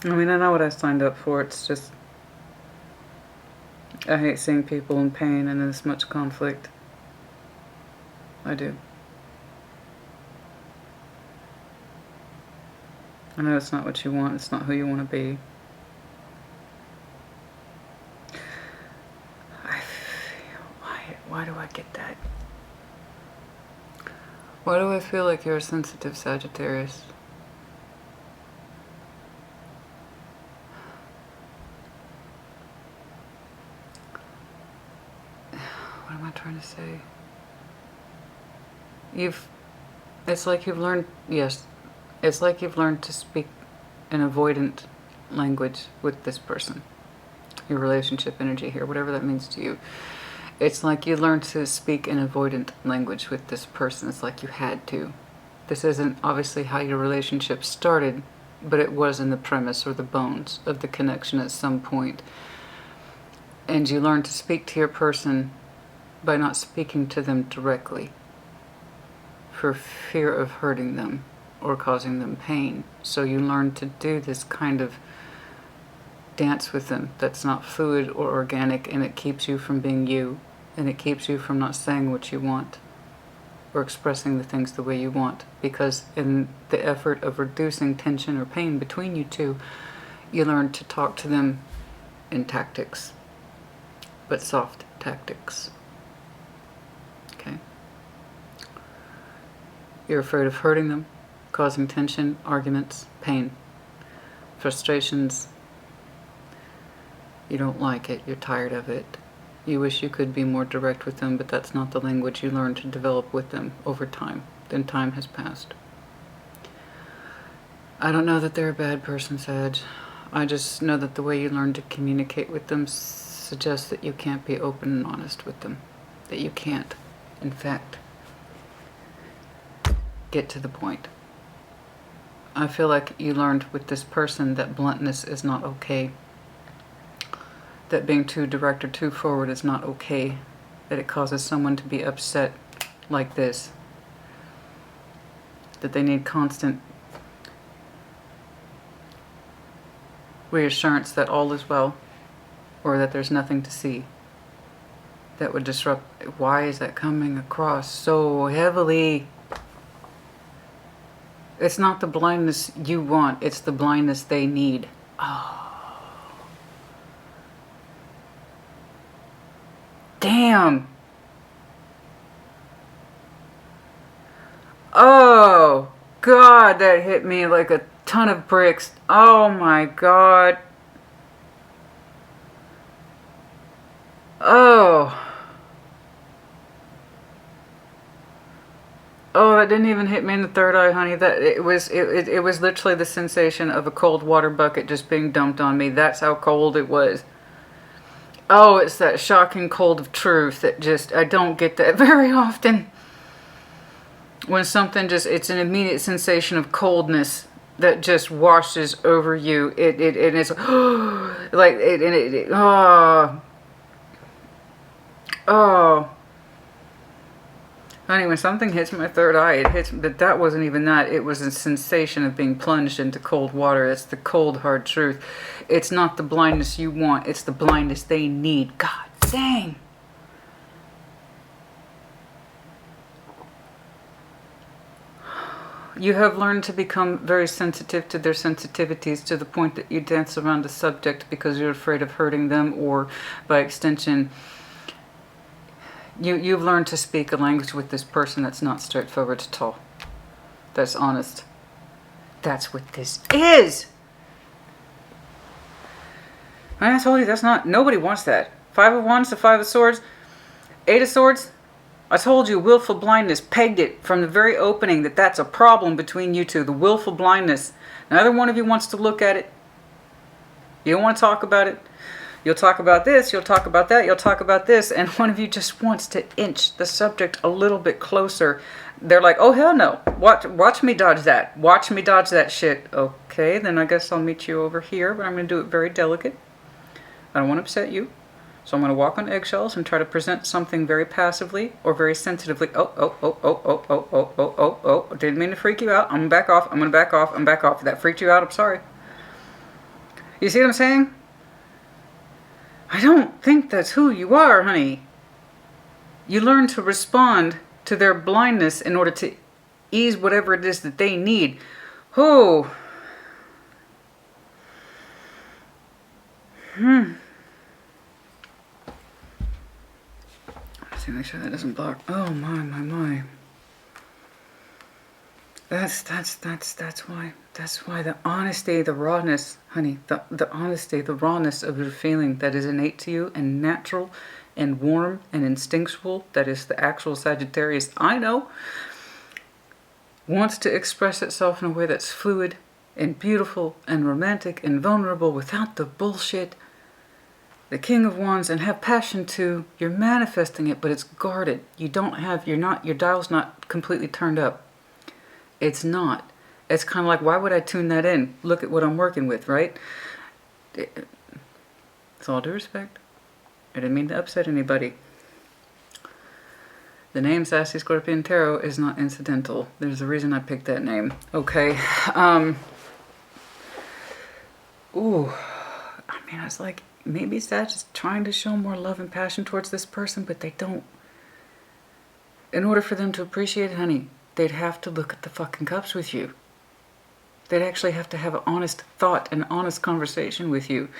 S1: I mean, I know what I signed up for. It's just, I hate seeing people in pain and in this much conflict. I do. I know it's not what you want. It's not who you want to be. I feel, why do I get that? Why do I feel like you're a sensitive Sagittarius? What am I trying to say? It's like you've learned, yes, it's like you've learned to speak an avoidant language with this person. Your relationship energy here, whatever that means to you. It's like you learned to speak an avoidant language with this person. It's like you had to. This isn't obviously how your relationship started, but it was in the premise or the bones of the connection at some point. And you learned to speak to your person by not speaking to them directly, for fear of hurting them or causing them pain. So you learn to do this kind of dance with them that's not fluid or organic, and it keeps you from being you, and it keeps you from not saying what you want or expressing the things the way you want, because in the effort of reducing tension or pain between you two, you learn to talk to them in tactics, but soft tactics. Okay? You're afraid of hurting them, causing tension, arguments, pain, frustrations. You don't like it. You're tired of it. You wish you could be more direct with them, but that's not the language you learn to develop with them over time. Then time has passed. I don't know that they're a bad person, Sag. I just know that the way you learn to communicate with them suggests that you can't be open and honest with them. That you can't, in fact, get to the point. I feel like you learned with this person that bluntness is not okay. That being too direct or too forward is not okay. That it causes someone to be upset like this. That they need constant reassurance that all is well, or that there's nothing to see. That would disrupt. Why is that coming across so heavily? It's not the blindness you want, it's the blindness they need. Oh. Damn. Oh, God, that hit me like a ton of bricks. Oh my God. Oh. Oh, that didn't even hit me in the third eye, honey. That it was literally the sensation of a cold water bucket just being dumped on me. That's how cold it was. Oh, it's that shocking cold of truth that just, I don't get that very often. When something just, it's an immediate sensation of coldness that just washes over you. It's like, oh. Honey, when something hits my third eye, it hits, but that wasn't even that. It was a sensation of being plunged into cold water. It's the cold, hard truth. It's not the blindness you want. It's the blindness they need. God dang. You have learned to become very sensitive to their sensitivities, to the point that you dance around the subject because you're afraid of hurting them, or by extension, You've learned to speak a language with this person that's not straightforward at all. That's honest. That's what this is. I told you that's not, nobody wants that. 5 of Wands to 5 of Swords. 8 of Swords. I told you, willful blindness, pegged it from the very opening that that's a problem between you two. The willful blindness. Neither one of you wants to look at it. You don't want to talk about it. You'll talk about this, you'll talk about that, you'll talk about this, and one of you just wants to inch the subject a little bit closer. They're like, oh, hell no. Watch me dodge that. Watch me dodge that shit. Okay, then I guess I'll meet you over here, but I'm going to do it very delicate. I don't want to upset you. So I'm going to walk on eggshells and try to present something very passively or very sensitively. Oh. Didn't mean to freak you out. I'm going to back off. I'm going to back off. I'm back off. If that freaked you out, I'm sorry. You see what I'm saying? I don't think that's who you are, honey. You learn to respond to their blindness in order to ease whatever it is that they need. Oh. Let's make sure that doesn't block. Oh my. That's why. That's why the honesty, the rawness, honey, the honesty, the rawness of your feeling that is innate to you and natural and warm and instinctual, that is the actual Sagittarius I know, wants to express itself in a way that's fluid and beautiful and romantic and vulnerable without the bullshit. The King of Wands, and have passion too. You're manifesting it, but it's guarded. Your dial's not completely turned up. It's not. It's kind of like, why would I tune that in? Look at what I'm working with, right? It's all due respect. I didn't mean to upset anybody. The name Sassy Scorpion Tarot is not incidental. There's a reason I picked that name. Okay. Ooh. I mean, I was like, maybe Sag is trying to show more love and passion towards this person, but they don't. In order for them to appreciate it, honey, they'd have to look at the fucking cups with you. They'd actually have to have an honest thought, an honest conversation with you.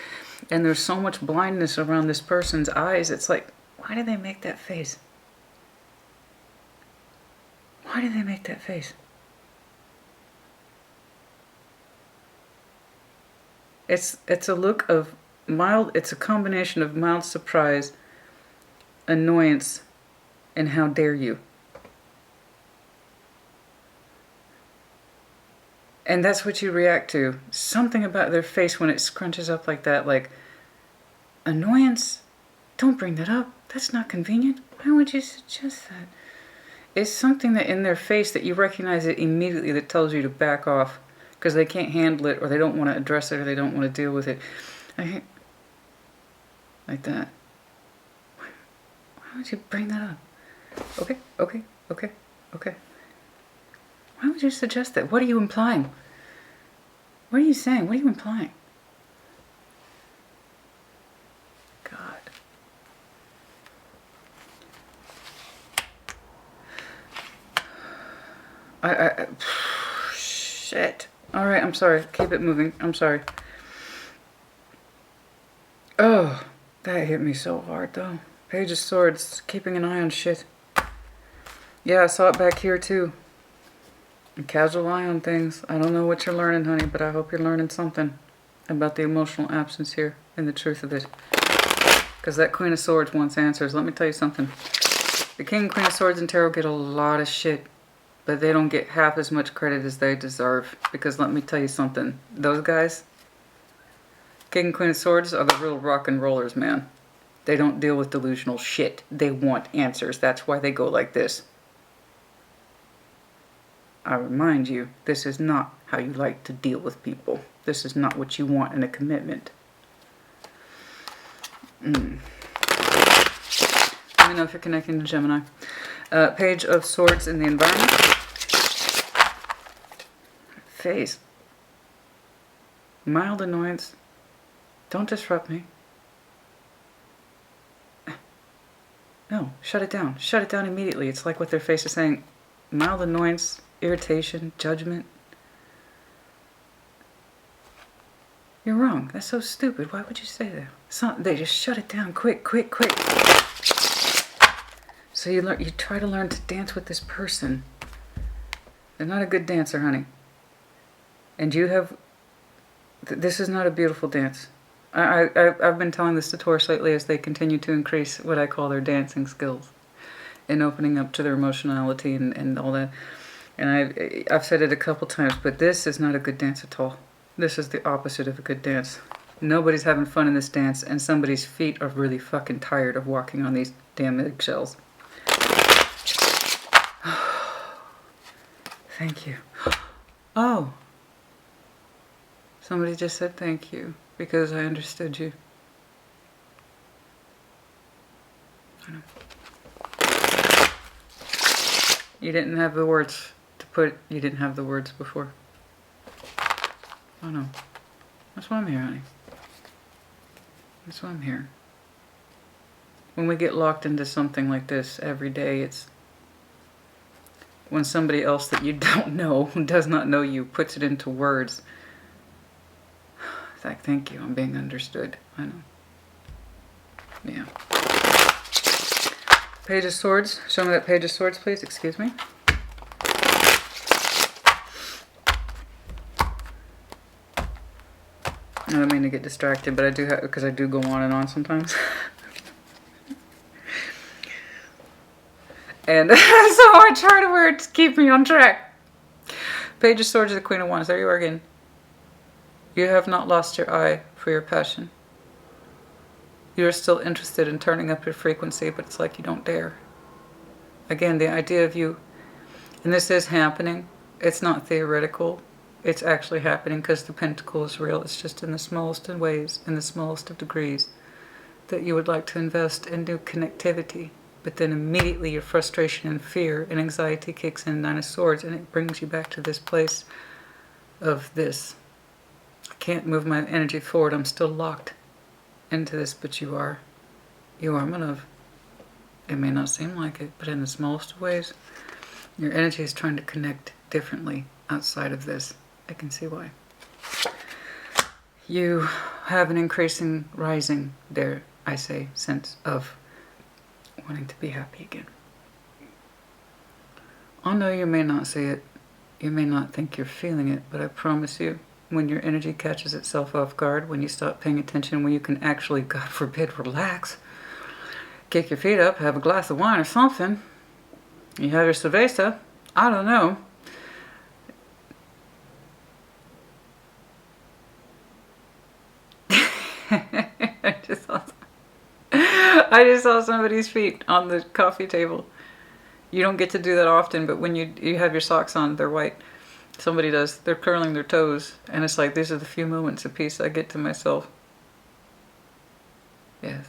S1: And there's so much blindness around this person's eyes. It's like, why do they make that face? Why do they make that face? It's a look of mild, it's a combination of mild surprise, annoyance, and how dare you. And that's what you react to. Something about their face when it scrunches up like that, like, annoyance? Don't bring that up. That's not convenient. Why would you suggest that? It's something that in their face that you recognize it immediately that tells you to back off because they can't handle it or they don't want to address it or they don't want to deal with it. Like that. Why would you bring that up? Okay. Why would you suggest that? What are you implying? What are you saying? What are you implying? God. Shit. Alright, I'm sorry. Keep it moving. I'm sorry. Oh, that hit me so hard though. Page of Swords, keeping an eye on shit. Yeah, I saw it back here too. A casual eye on things. I don't know what you're learning, honey, but I hope you're learning something about the emotional absence here and the truth of it. Because that Queen of Swords wants answers. Let me tell you something. The King and Queen of Swords in Tarot get a lot of shit, but they don't get half as much credit as they deserve. Because let me tell you something. Those guys, King and Queen of Swords, are the real rock and rollers, man. They don't deal with delusional shit. They want answers. That's why they go like this. I remind you, this is not how you like to deal with people. This is not what you want in a commitment. Let me know if you're connecting to Gemini. Page of Swords in the environment. Face. Mild annoyance. Don't disrupt me. No, shut it down. Shut it down immediately. It's like what their face is saying. Mild annoyance, irritation, judgment. You're wrong. That's so stupid. Why would you say that? It's not, they just shut it down quick. So you try to learn to dance with this person. They're not a good dancer, honey. And you have... This is not a beautiful dance. I've been telling this to Taurus lately as they continue to increase what I call their dancing skills. And opening up to their emotionality and all that. And I've said it a couple times, but this is not a good dance at all. This is the opposite of a good dance. Nobody's having fun in this dance, and somebody's feet are really fucking tired of walking on these damn eggshells. Thank you. Oh. Somebody just said thank you because I understood you. I know. You didn't have the words to put, you didn't have the words before. Oh no. That's why I'm here, honey. That's why I'm here. When we get locked into something like this every day, it's when somebody else that you don't know, who does not know you, puts it into words. It's like, thank you, I'm being understood. I know. Yeah. Page of Swords. Show me that Page of Swords, please. Excuse me. I don't mean to get distracted, but I do have, because I do go on and on sometimes. And so I try to wear it to keep me on track. Page of Swords is the Queen of Wands. There you are again. You have not lost your eye for your passion. You're still interested in turning up your frequency, but it's like you don't dare. Again, the idea of you, and this is happening. It's not theoretical. It's actually happening because the pentacle is real. It's just in the smallest of ways, in the smallest of degrees, that you would like to invest in new connectivity. But then immediately your frustration and fear and anxiety kicks in, Nine of Swords, and it brings you back to this place of this. I can't move my energy forward. I'm still locked into this, but you are. You are, my love. It may not seem like it, but in the smallest of ways, your energy is trying to connect differently outside of this. I can see why. You have an increasing, rising, dare I say, sense of wanting to be happy again. I know you may not see it. You may not think you're feeling it, but I promise you, when your energy catches itself off guard, when you stop paying attention, when you can actually, God forbid, relax, kick your feet up, have a glass of wine or something, you have your cerveza, I don't know. I just saw somebody's feet on the coffee table. You don't get to do that often, but when you have your socks on, they're white. Somebody does. They're curling their toes, and it's like, these are the few moments of peace I get to myself. Yes.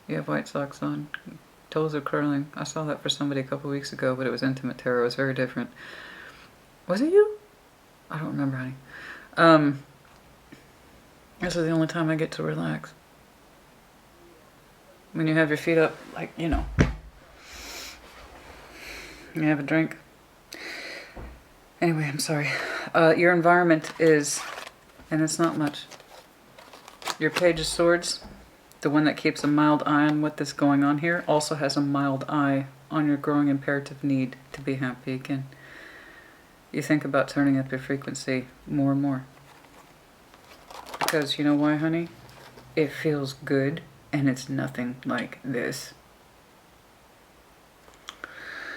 S1: You have white socks on. Toes are curling. I saw that for somebody a couple weeks ago, but it was intimate tarot. It was very different. Was it you? I don't remember, honey. This is the only time I get to relax. When you have your feet up, like, you know. You have a drink. Anyway, I'm sorry. Your environment is, and it's not much. Your Page of Swords, the one that keeps a mild eye on what is going on here, also has a mild eye on your growing imperative need to be happy again. You think about turning up your frequency more and more. Because you know why, honey? It feels good, and it's nothing like this.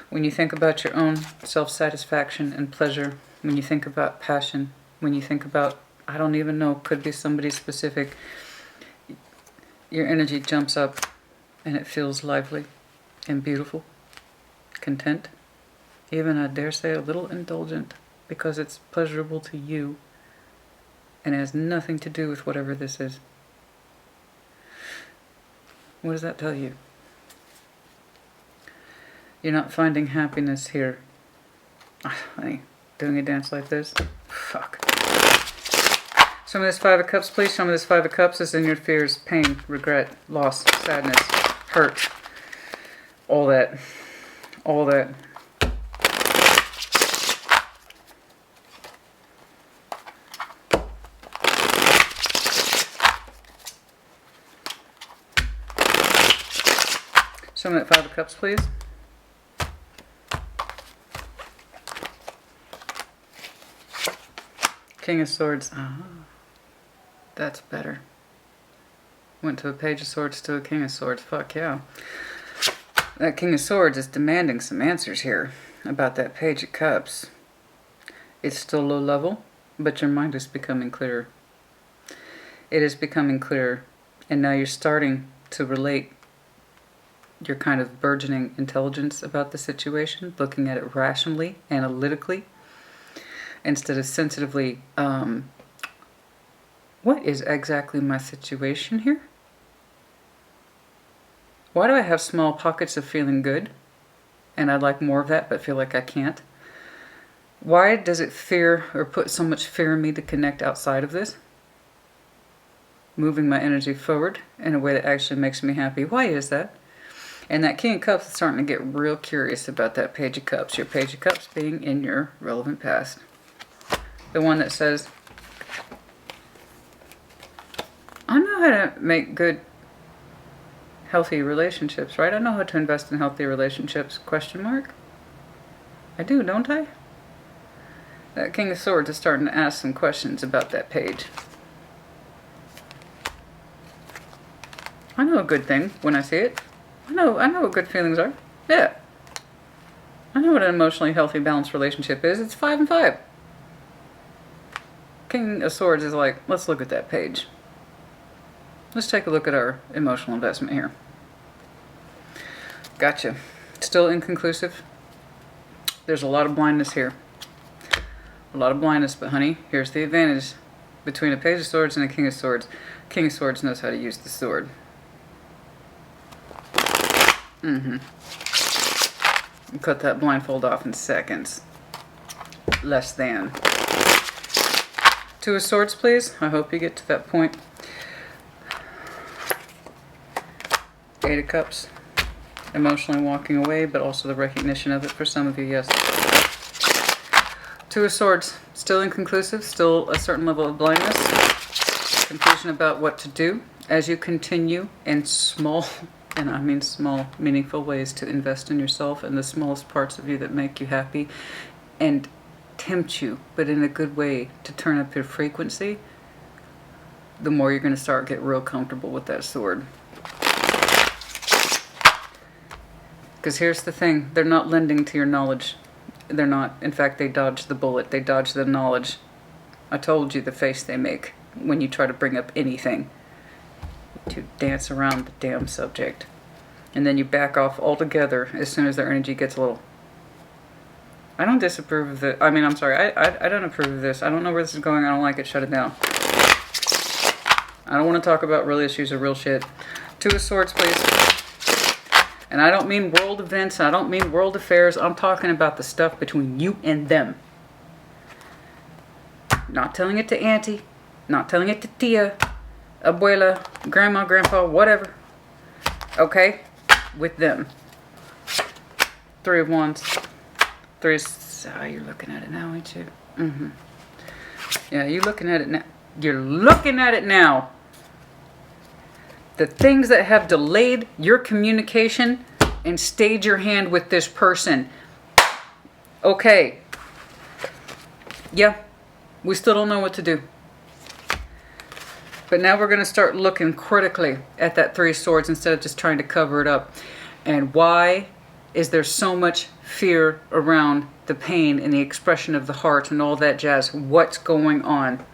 S1: When you think about your own self-satisfaction and pleasure, when you think about passion, when you think about, I don't even know, could be somebody specific, your energy jumps up and it feels lively and beautiful, content, even, I dare say, a little indulgent, because it's pleasurable to you and it has nothing to do with whatever this is. What does that tell you? You're not finding happiness here. Honey, doing a dance like this? Fuck. Some of this Five of Cups, please. Some of this Five of Cups is in your fears, pain, regret, loss, sadness, hurt. All that. All that. Some of that Five of Cups, please. King of Swords. That's better. Went to a Page of Swords to a King of Swords. Fuck yeah. That King of Swords is demanding some answers here about that Page of Cups. It's still low level, but your mind is becoming clearer. It is becoming clearer. And now you're starting to relate your kind of burgeoning intelligence about the situation, looking at it rationally, analytically, instead of sensitively, what is exactly my situation here? Why do I have small pockets of feeling good? And I'd like more of that, but feel like I can't. Why does it fear or put so much fear in me to connect outside of this? Moving my energy forward in a way that actually makes me happy. Why is that? And that King of Cups is starting to get real curious about that Page of Cups. Your Page of Cups being in your relevant past. The one that says, I know how to make good, healthy relationships, right? I know how to invest in healthy relationships, question mark. I do, don't I? That King of Swords is starting to ask some questions about that page. I know a good thing when I see it. I know what good feelings are. Yeah. I know what an emotionally healthy, balanced relationship is. It's 5 and 5. King of Swords is like, let's look at that page. Let's take a look at our emotional investment here. Gotcha. Still inconclusive. There's a lot of blindness here. A lot of blindness, but honey, here's the advantage between a Page of Swords and a King of Swords. King of Swords knows how to use the sword. Cut that blindfold off in seconds. Less than. Two of Swords, please. I hope you get to that point. Eight of Cups. Emotionally walking away, but also the recognition of it for some of you, yes. Two of Swords. Still inconclusive. Still a certain level of blindness. Confusion about what to do as you continue in small, and I mean small, meaningful ways to invest in yourself and the smallest parts of you that make you happy and tempt you, but in a good way, to turn up your frequency. The more you're going to start get real comfortable with that sword. Because here's the thing, they're not lending to your knowledge. They're not. In fact, they dodge the bullet. They dodge the knowledge. I told you the face they make when you try to bring up anything. To dance around the damn subject. And then you back off altogether as soon as their energy gets a little... I don't disapprove of it. I mean, I'm sorry. I don't approve of this. I don't know where this is going. I don't like it. Shut it down. I don't want to talk about real issues or real shit. Two of Swords, please. And I don't mean world events. I don't mean world affairs. I'm talking about the stuff between you and them. Not telling it to auntie. Not telling it to tia, abuela, grandma, grandpa, whatever. Okay? With them. Three of Wands. You're looking at it now, ain't you? Yeah, you're looking at it now. You're looking at it now. The things that have delayed your communication and stayed your hand with this person. Okay. Yeah, we still don't know what to do. But now we're going to start looking critically at that Three of Swords instead of just trying to cover it up. And why is there so much fear around the pain and the expression of the heart and all that jazz? What's going on?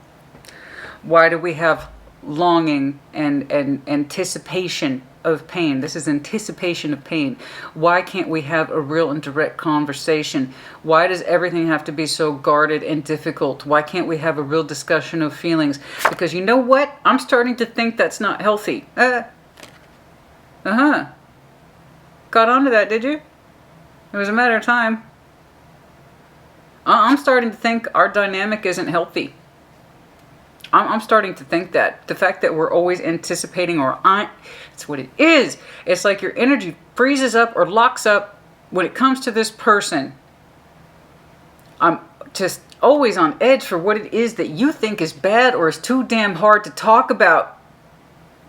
S1: Why do we have longing and anticipation of pain? This is anticipation of pain. Why can't we have a real and direct conversation? Why does everything have to be so guarded and difficult? Why can't we have a real discussion of feelings? Because you know what? I'm starting to think that's not healthy. Got onto that, did you? It was a matter of time. I'm starting to think our dynamic isn't healthy. I'm starting to think that. The fact that we're always anticipating it's what it is. It's like your energy freezes up or locks up when it comes to this person. I'm just always on edge for what it is that you think is bad or is too damn hard to talk about.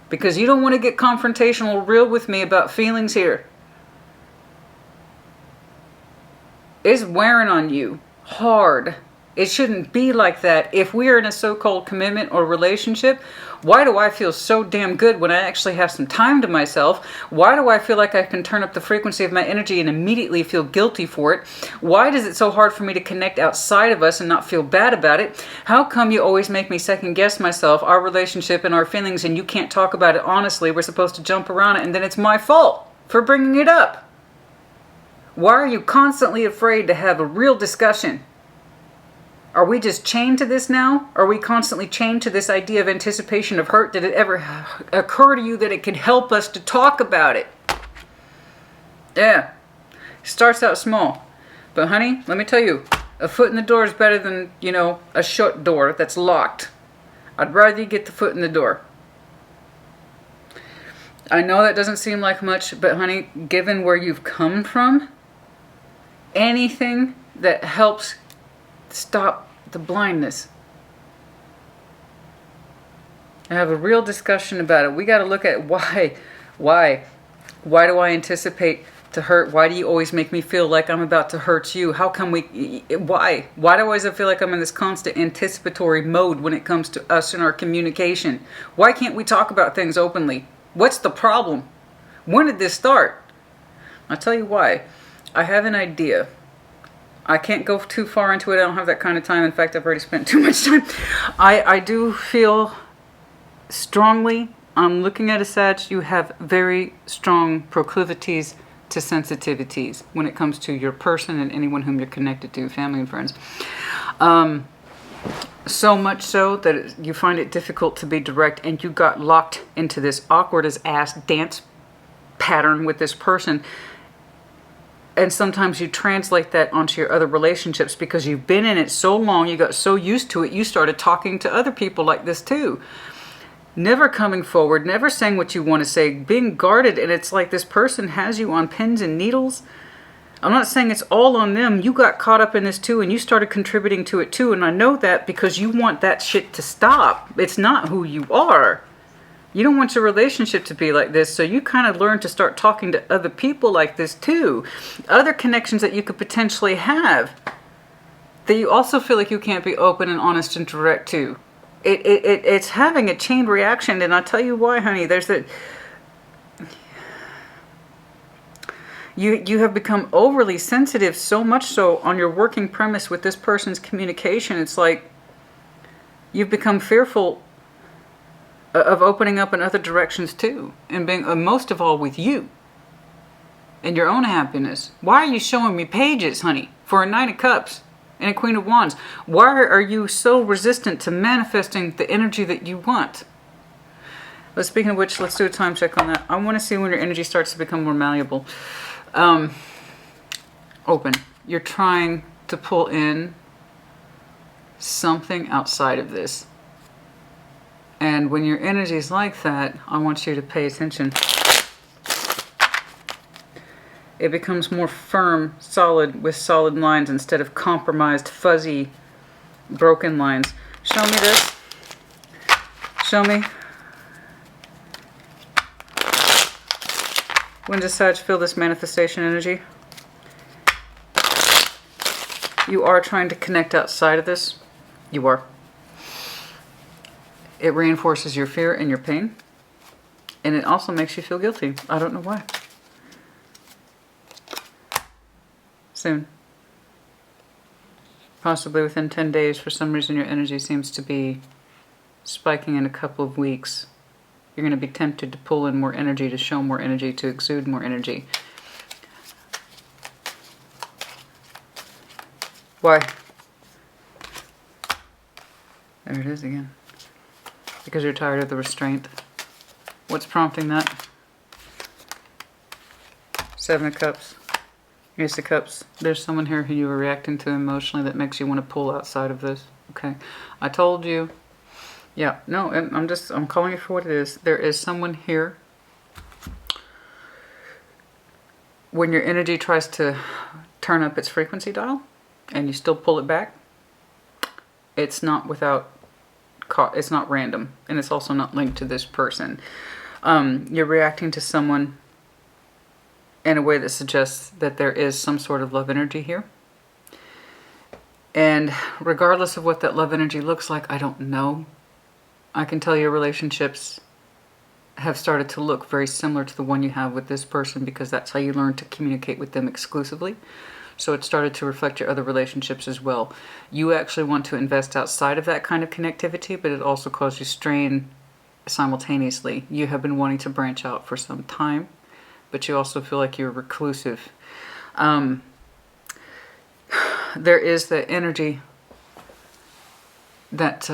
S1: Because you don't want to get confrontational or real with me about feelings here. It's wearing on you hard. It shouldn't be like that. If we are in a so-called commitment or relationship, why do I feel so damn good when I actually have some time to myself? Why do I feel like I can turn up the frequency of my energy and immediately feel guilty for it? Why is it so hard for me to connect outside of us and not feel bad about it? How come you always make me second guess myself, our relationship and our feelings, and you can't talk about it honestly? We're supposed to jump around it, and then it's my fault for bringing it up. Why are you constantly afraid to have a real discussion? Are we just chained to this now? Are we constantly chained to this idea of anticipation of hurt? Did it ever occur to you that it could help us to talk about it? Yeah. Starts out small. But honey, let me tell you, a foot in the door is better than, you know, a shut door that's locked. I'd rather you get the foot in the door. I know that doesn't seem like much, but honey, given where you've come from, anything that helps stop the blindness. I have a real discussion about it. We got to look at why do I anticipate to hurt? Why do you always make me feel like I'm about to hurt you? How come why do I always feel like I'm in this constant anticipatory mode when it comes to us and our communication? Why can't we talk about things openly? What's the problem? When did this start? I'll tell you why. I have an idea. I can't go too far into it. I don't have that kind of time. In fact, I've already spent too much time. I do feel strongly, I'm looking at a Sag, you have very strong proclivities to sensitivities when it comes to your person and anyone whom you're connected to, family and friends. So much so that you find it difficult to be direct, and you got locked into this awkward as ass dance pattern with this person. And sometimes you translate that onto your other relationships because you've been in it so long, you got so used to it, you started talking to other people like this too. Never coming forward, never saying what you want to say, being guarded, and it's like this person has you on pins and needles. I'm not saying it's all on them. You got caught up in this too, and you started contributing to it too, and I know that because you want that shit to stop. It's not who you are. You don't want your relationship to be like this, so you kind of learn to start talking to other people like this too. Other connections that you could potentially have that you also feel like you can't be open and honest and direct to. It's having a chain reaction, and I'll tell you why, honey. There's that you have become overly sensitive, so much so on your working premise with this person's communication. It's like you've become fearful of opening up in other directions too, and being most of all with you and your own happiness. Why are you showing me pages, honey, for a Knight of Cups and a Queen of Wands? Why are you so resistant to manifesting the energy that you want? But speaking of which, let's do a time check on that. I want to see when your energy starts to become more malleable. Open. You're trying to pull in something outside of this. And when your energy is like that, I want you to pay attention. It becomes more firm, solid, with solid lines instead of compromised, fuzzy, broken lines. Show me this. Show me. When does Sag feel this manifestation energy? You are trying to connect outside of this. You are. It reinforces your fear and your pain. And it also makes you feel guilty. I don't know why. Soon. Possibly within 10 days. For some reason your energy seems to be spiking in a couple of weeks. You're going to be tempted to pull in more energy, to show more energy, to exude more energy. Why? There it is again. Because you're tired of the restraint. What's prompting that? Seven of Cups. Ace of Cups. There's someone here who you are reacting to emotionally that makes you want to pull outside of this. Okay. I told you. Yeah. No, I'm calling it for what it is. There is someone here. When your energy tries to turn up its frequency dial and you still pull it back, it's not it's not random, and it's also not linked to this person. You're reacting to someone in a way that suggests that there is some sort of love energy here. And regardless of what that love energy looks like, I don't know. I can tell you relationships have started to look very similar to the one you have with this person, because that's how you learn to communicate with them exclusively. So it started to reflect your other relationships as well. You actually want to invest outside of that kind of connectivity, but it also caused you strain simultaneously. You have been wanting to branch out for some time, but you also feel like you're reclusive. There is the energy that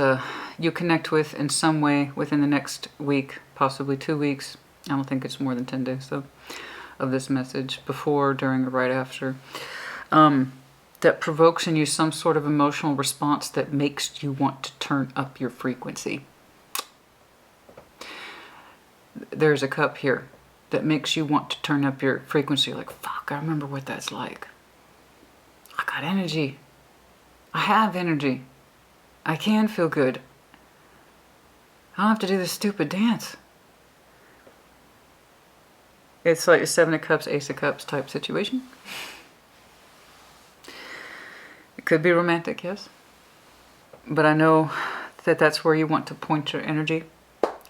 S1: you connect with in some way within the next week, possibly 2 weeks. I don't think it's more than 10 days though, of this message, before, during, or right after. That provokes in you some sort of emotional response that makes you want to turn up your frequency. There's a cup here that makes you want to turn up your frequency. Like, fuck, I remember what that's like. I got energy. I have energy. I can feel good. I don't have to do this stupid dance. It's like a 7 of Cups, Ace of Cups type situation. It could be romantic, yes. But I know that that's where you want to point your energy,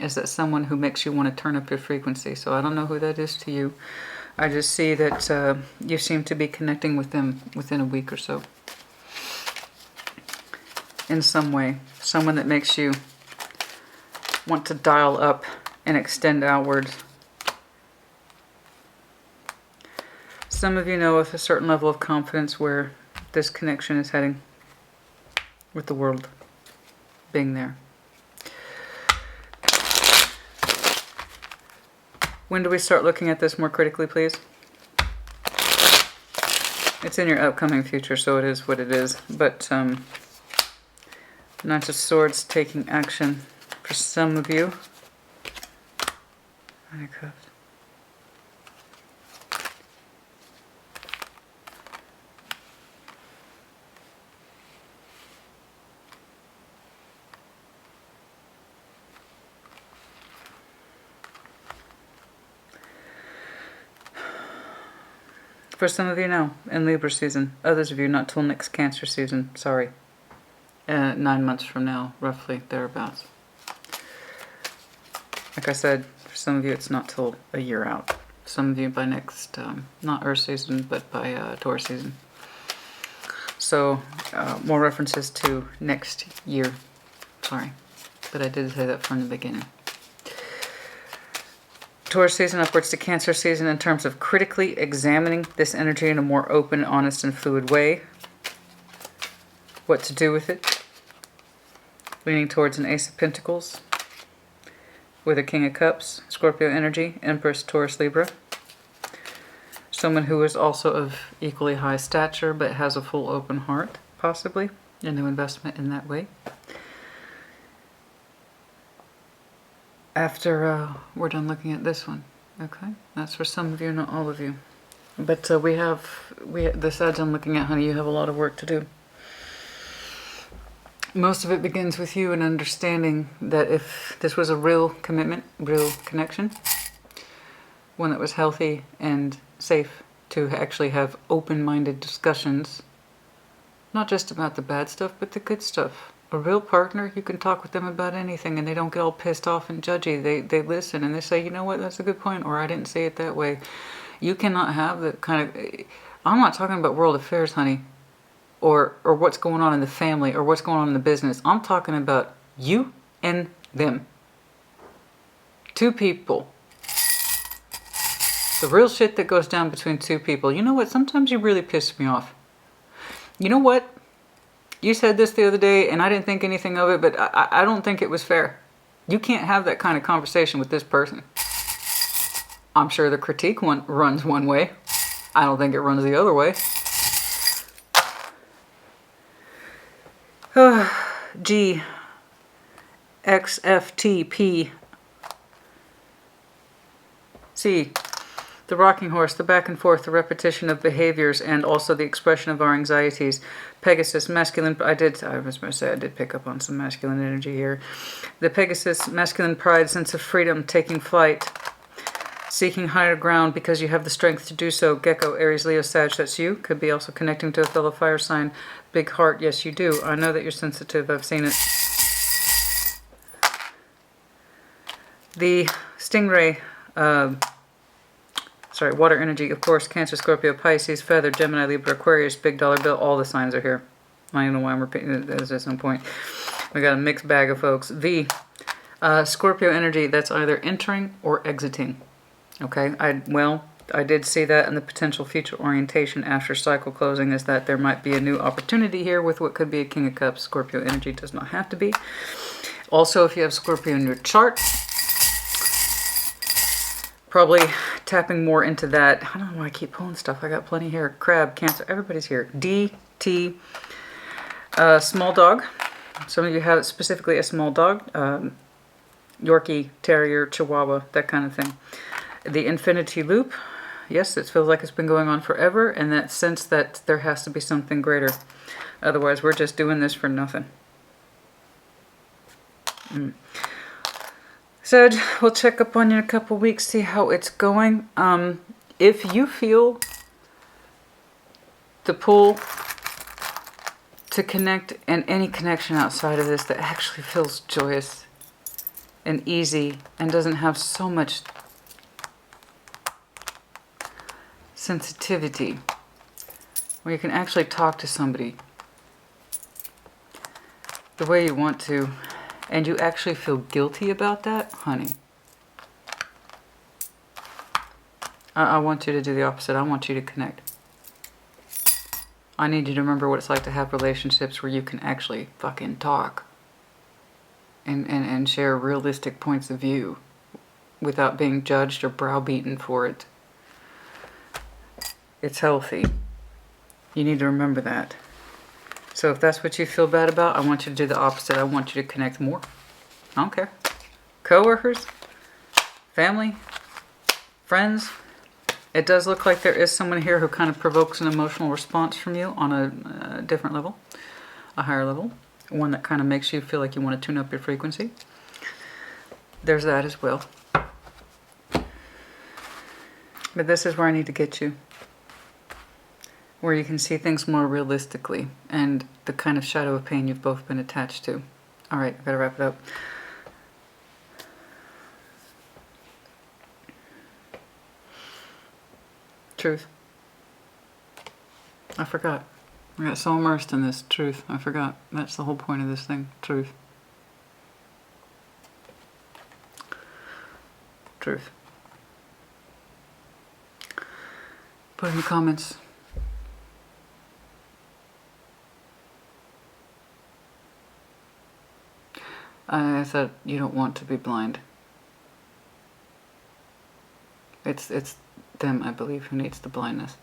S1: is that someone who makes you want to turn up your frequency. So I don't know who that is to you. I just see that you seem to be connecting with them within a week or so. In some way. Someone that makes you want to dial up and extend outwards. Some of you know with a certain level of confidence where this connection is heading with the world being there. When do we start looking at this more critically, please? It's in your upcoming future, so it is what it is. But Knight of Swords taking action for some of you. Nine of Cups. For some of you now, in Libra season. Others of you not till next Cancer season. Sorry. 9 months from now, roughly, thereabouts. Like I said, for some of you it's not till a year out. Some of you by next, not Earth season, but by Taurus season. So, more references to next year. Sorry. But I did say that from the beginning. Taurus season upwards to Cancer season in terms of critically examining this energy in a more open, honest, and fluid way. What to do with it. Leaning towards an Ace of Pentacles with a King of Cups, Scorpio energy, Empress, Taurus, Libra. Someone who is also of equally high stature but has a full open heart, possibly, a new investment in that way. After we're done looking at this one, okay? That's for some of you, not all of you. But the sides I'm looking at, honey, you have a lot of work to do. Most of it begins with you and understanding that if this was a real commitment, real connection, one that was healthy and safe to actually have open-minded discussions, not just about the bad stuff, but the good stuff. A real partner, you can talk with them about anything and they don't get all pissed off and judgy. They listen and they say, you know what, that's a good point, or I didn't say it that way. You cannot have that kind of... I'm not talking about world affairs, honey, or what's going on in the family, or what's going on in the business. I'm talking about you and them. Two people. The real shit that goes down between two people. You know what, sometimes you really piss me off. You know what? You said this the other day, and I didn't think anything of it, but I don't think it was fair. You can't have that kind of conversation with this person. I'm sure the critique runs one way. I don't think it runs the other way. G, X, F, T, P, C. The rocking horse, the back and forth, the repetition of behaviors, and also the expression of our anxieties. Pegasus, masculine, I was going to say I did pick up on some masculine energy here. The Pegasus, masculine pride, sense of freedom, taking flight. Seeking higher ground because you have the strength to do so. Gecko, Aries, Leo, Sag, that's you. Could be also connecting to a fellow fire sign. Big heart, yes you do. I know that you're sensitive, I've seen it. The stingray, water energy, of course, Cancer, Scorpio, Pisces, Feather, Gemini, Libra, Aquarius, big dollar bill, all the signs are here. I don't know why I'm repeating it, there's at some point. We got a mixed bag of folks. The Scorpio energy, that's either entering or exiting. Okay, I did see that in the potential future orientation after cycle closing is that there might be a new opportunity here with what could be a King of Cups. Scorpio energy does not have to be. Also, if you have Scorpio in your chart, probably tapping more into that. I don't know why I keep pulling stuff. I got plenty here. Crab, Cancer, everybody's here. D, T, small dog. Some of you have specifically a small dog. Yorkie, Terrier, Chihuahua, that kind of thing. The infinity loop. Yes, it feels like it's been going on forever, and that sense that there has to be something greater. Otherwise, we're just doing this for nothing. Sag, we'll check up on you in a couple weeks, see how it's going. If you feel the pull to connect, and any connection outside of this that actually feels joyous and easy and doesn't have so much sensitivity, where you can actually talk to somebody the way you want to, and you actually feel guilty about that, honey, I want you to do the opposite. I want you to connect. I need you to remember what it's like to have relationships where you can actually fucking talk and share realistic points of view without being judged or browbeaten for it. It's healthy. You need to remember that. So if that's what you feel bad about, I want you to do the opposite. I want you to connect more. I don't care. Co-workers, family, friends. It does look like there is someone here who kind of provokes an emotional response from you on a different level, a higher level. One that kind of makes you feel like you want to tune up your frequency. There's that as well. But this is where I need to get you. Where you can see things more realistically and the kind of shadow of pain you've both been attached to. All right, I gotta wrap it up. Truth. I forgot. I got so immersed in this. Truth. I forgot. That's the whole point of this thing. Truth. Truth. Put in the comments. I thought you don't want to be blind. It's them, I believe, who needs the blindness.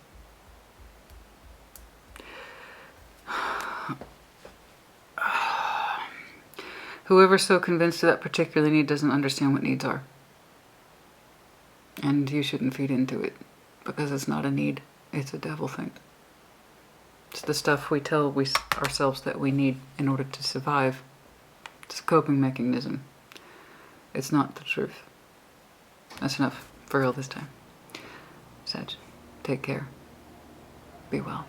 S1: Whoever's so convinced of that particular need doesn't understand what needs are. And you shouldn't feed into it, because it's not a need, it's a devil thing. It's the stuff we tell ourselves that we need in order to survive. It's a coping mechanism. It's not the truth. That's enough for real this time. Sag, take care. Be well.